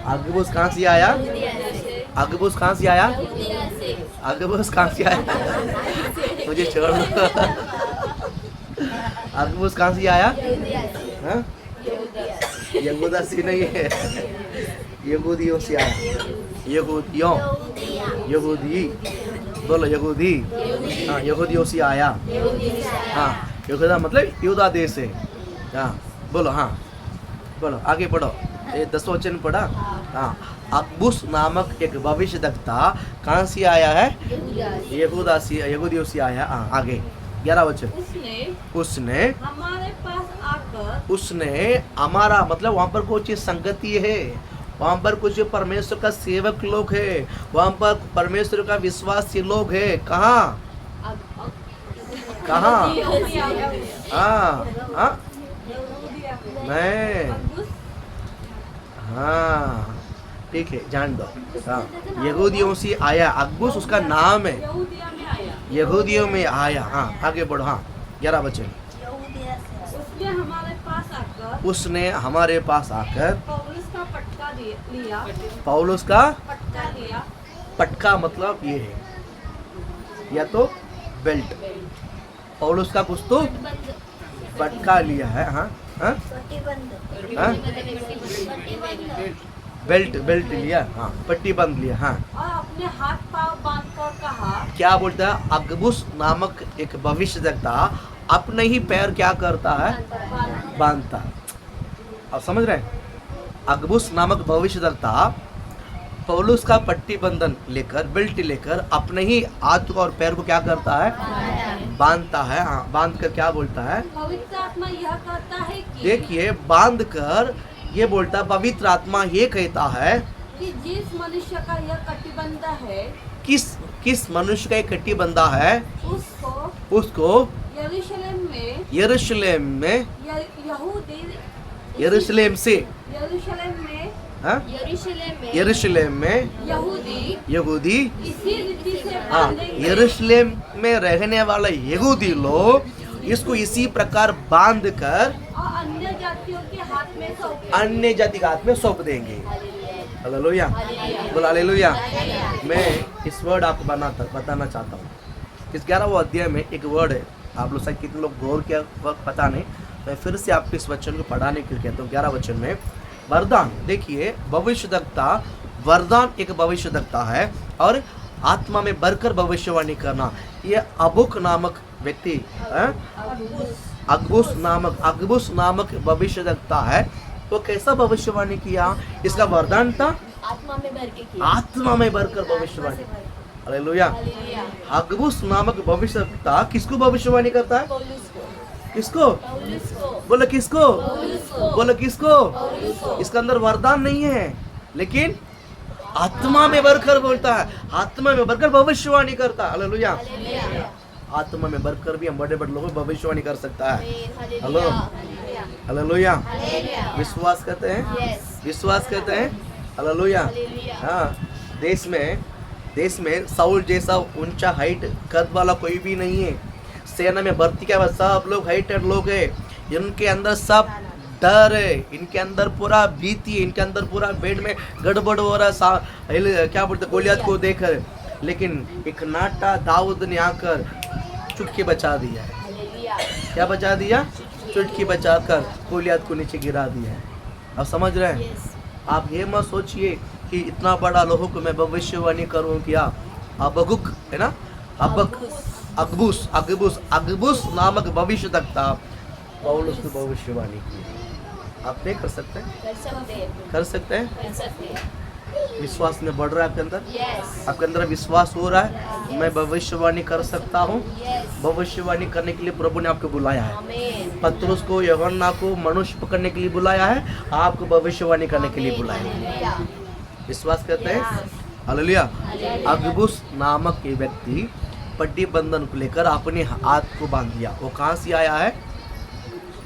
अगबुस कहाँ से आया? यहूदिया से, अगबुस कहाँ से आया? यहूदिया से, अगबुस कहाँ से आया? मुझे छोड़ दो। अगबुस कहाँ से आया? यहूदिया से, हाँ? यहूदिया से, यहूदा से नहीं है, यहूदियों से आया। यहूदियों, यहूदिया, यहूदी, बोलो यहूदी। हाँ, यहूदियों से आया। यहूदिया से आया। हाँ, यहूदा मतलब यहूदा देश से। हाँ, बोलो हाँ, बोलो आगे पढ़ो। ये 10 वचन पढ़ा। हाँ, अगबुस नामक एक भविष्यद्वक्ता कहाँ से आया है? यहूदिया से, यहूदा से, यहूदियों से आया। हाँ, आगे 11 वचन। उसने हमारे पास आकर उसने हमारा मतलब वहाँ पर कुछ संगति है, वहाँ पर कुछ परमेश्वर का सेवक लोग है, वहाँ पर परमेश्वर का विश्वासी लोग है। कहाँ? कहाँ? हाँ हाँ नहीं, हाँ ठीक है, जान दो। हाँ, यहूदियों से आया। अगबुस उसका नाम है, यहूदिया में आया। यहूदियों में आया। हाँ, आगे बढ़ो। हाँ, 11 वचन। यहूदिया से उसने हमारे पास आकर उसने हमारे पास आकर पौलुस का पटका लिया। पौलुस का पटका लिया। पटका मतलब ये है, या तो बेल्ट। पौलुस का कुछ तो पटका लिया है। हाँ हाँ प्रतिबंध हाँ, बेल्ट बेल्ट लिया। हाँ, पट्टी बंद लिया। हाँ, और अपने हाथ पांव बांधकर कहा। क्या बोलता है? अगबुस नामक एक भविष्यद्वक्ता अपने ही पैर क्या करता है? बांधता है। अब समझ रहे हैं? अगबुस नामक भविष्यद्वक्ता पौलुस का पट्टी बंधन लेकर, बेल्ट लेकर अपने ही हाथ और पैर को क्या करता है? बांधता है। हाँ, बांध कर क्या बोलता है? पवित्र आत्मा यह कहता है कि देखिए, बांध कर ये बोलता है, पवित्र आत्मा ये कहता है कि जिस मनुष्य का यह कटिबंध है किस मनुष्य का एक कट्टी बंधा है, उसको यरूशलेम में यरूशलेम में यहूदी यरूशलेम से यरूशलेम में हाँ? यरूशलेम में, यरूशलेम में यहूदी इसी रीति से हाँ, बांधेंगे। यरूशलेम में रहने वाले यहूदी लोग इसको इसी प्रकार बांध कर और अन्य जातियों के हाथ में सौंपेंगे। अन्य जाति के हाथ में सौंप देंगे। हालेलुया, बोलो हालेलुया। मैं इस वर्ड आपको बताना चाहता हूँ। इस 11वें अध्याय में एक वर्ड है, आप लोग शायद कितने लोग गौर किया वक्त पता नहीं, मैं फिर से आपको इस वचन को पढ़ाने के लिए कहता हूँ। 11 वचन में वरदान, देखिए भविष्यद्वक्ता, वरदान एक भविष्यद्वक्ता है और आत्मा में बढ़कर भविष्यवाणी करना। ये अबुक नामक व्यक्ति अगबुस नामक भविष्यद्वक्ता है। तो कैसा भविष्यवाणी किया? इसका वरदान था आत्मा में भर के किया। आत्मा में भरकर भविष्यवाणी। हालेलुया। अगबुस नामक भविष्यद्वक्ता किसको भविष्यवाणी करता है? पौलुस को, किसको? पौलुस को, बोलो किसको? पौलुस को, बोलो किसको? पौलुस को। इसके अंदर वरदान नहीं है, लेकिन आत्मा में भरकर बोलता है, आत्मा में भरकर भविष्यवाणी करता है। हालेलुया। हालेलुया, आत्मा में भरकर भी हम बड़े बड़े लोगों को भविष्यवाणी कर सकता है। आमीन, हेलो। Hallelujah, hallelujah. हालेलुया। विश्वास करते हैं? यस, विश्वास करते हैं? हालेलुया। हालेलुया। हाँ, देश में साउल जैसा ऊंचा हाइट कद वाला कोई भी नहीं है। सेना में भर्ती के बाद सब लोग हाइटेड लोग हैं। इनके अंदर सब डर है, इनके अंदर पूरा भीति है, इनके अंदर पूरा बेड में गड़बड़ हो रहा है, क्या बोलते गोलियत को देखकर। लेकिन एक नाटा दाऊद ने आकर चुटकी बचा दिया है। हालेलुया, क्या बचा दिया? चुटकी बचाकर गोलियत को नीचे गिरा दिया है। अब समझ रहे हैं? यस, आप ये मत सोचिए कि इतना बड़ा लोगों को मैं भविष्यवाणी करूं क्या। अबगुक है ना, अगबुस नामक भविष्यद्वक्ता पौलुस की भविष्यवाणी की। आप नहीं कर सकते? कर सकते हैं, कर सकते हैं? कर सकते हैं। विश्वास में बढ़ रहा है आपके अंदर? यस, आपके अंदर विश्वास हो रहा है मैं भविष्यवाणी कर सकता हूँ। यस, भविष्यवाणी करने के लिए प्रभु ने आपको बुलाया है। आमीन, पतरस को, यूहन्ना को मनुष्य पकड़ने के लिए बुलाया है, आपको भविष्यवाणी करने के लिए बुलाया है। हालेलुया। विश्वास करते हैं? हालेलुया। अगबुस नामक ये व्यक्ति पट्टी बंधन को लेकर अपने हाथ को बांध लिया। वो कहाँ से आया है?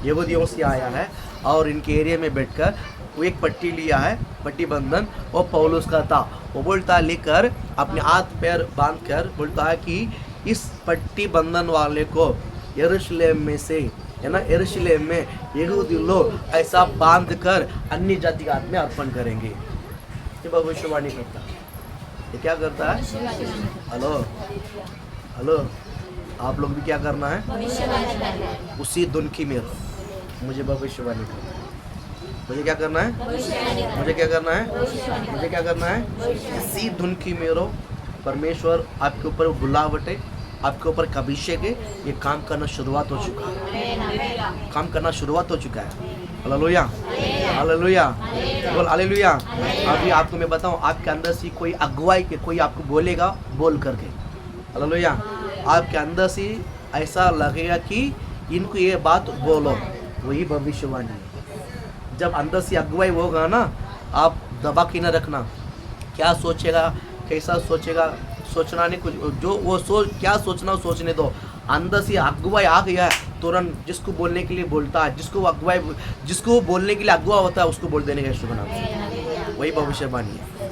यहूदियों से आया है और इनके एरिया में बैठकर वो एक पट्टी लिया है, पट्टी बंधन। वो पौलुस का था। वो बोलता है लेकर अपने हाथ पैर बांध कर बोलता है कि इस पट्टी बंधन वाले को यरूशलेम में से, है ना, यरूशलेम में यहूदी लोग ऐसा बांध कर अन्य जाति के हाथ में अर्पण करेंगे। ये भविष्यवाणी करता है। ये क्या करता है? हेलो हेलो, आप लोग भी क्या करना है? उसी धुन की मेरो मुझे भविष्यवाणी करना है। मुझे क्या करना है? मुझे क्या करना है? मुझे क्या करना है? इसी धुन की मेरो परमेश्वर आपके ऊपर बुलावट है, आपके ऊपर अभिषेक है। ये काम करना शुरुआत हो चुका है, काम करना शुरुआत हो चुका है। हालेलुया, हालेलुया, बोल हालेलुया। अभी आपको मैं बताऊं, आपके अंदर से कोई अगुवाई के कोई आपको बोलेगा बोल करके, हालेलुया, आपके अंदर से ऐसा लगेगा कि इनको ये बात बोलो, वही भविष्यवाणी है। जब अंदर से अगुवाई होगा ना, आप दबा के न रखना। क्या सोचेगा, कैसा सोचेगा, सोचना नहीं कुछ, जो वो क्या सोचना सोचने दो। अंदर से अगुवाई आ गया है, तुरंत जिसको बोलने के लिए बोलता है, जिसको बोलने के लिए अगुवा होता है उसको बोल देने का शुभ नाम। वही भविष्यवाणी है।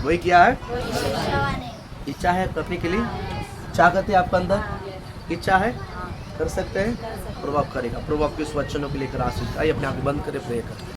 वही क्या है? इच्छा है करने के लिए, इच्छा करते हैं आपका अंदर, इच्छा है, कर सकते हैं। प्रभाव करेगा, प्रभाव के इस वचनों के लेकर आशीष। आइए अपने आप बंद करें, प्रे करें।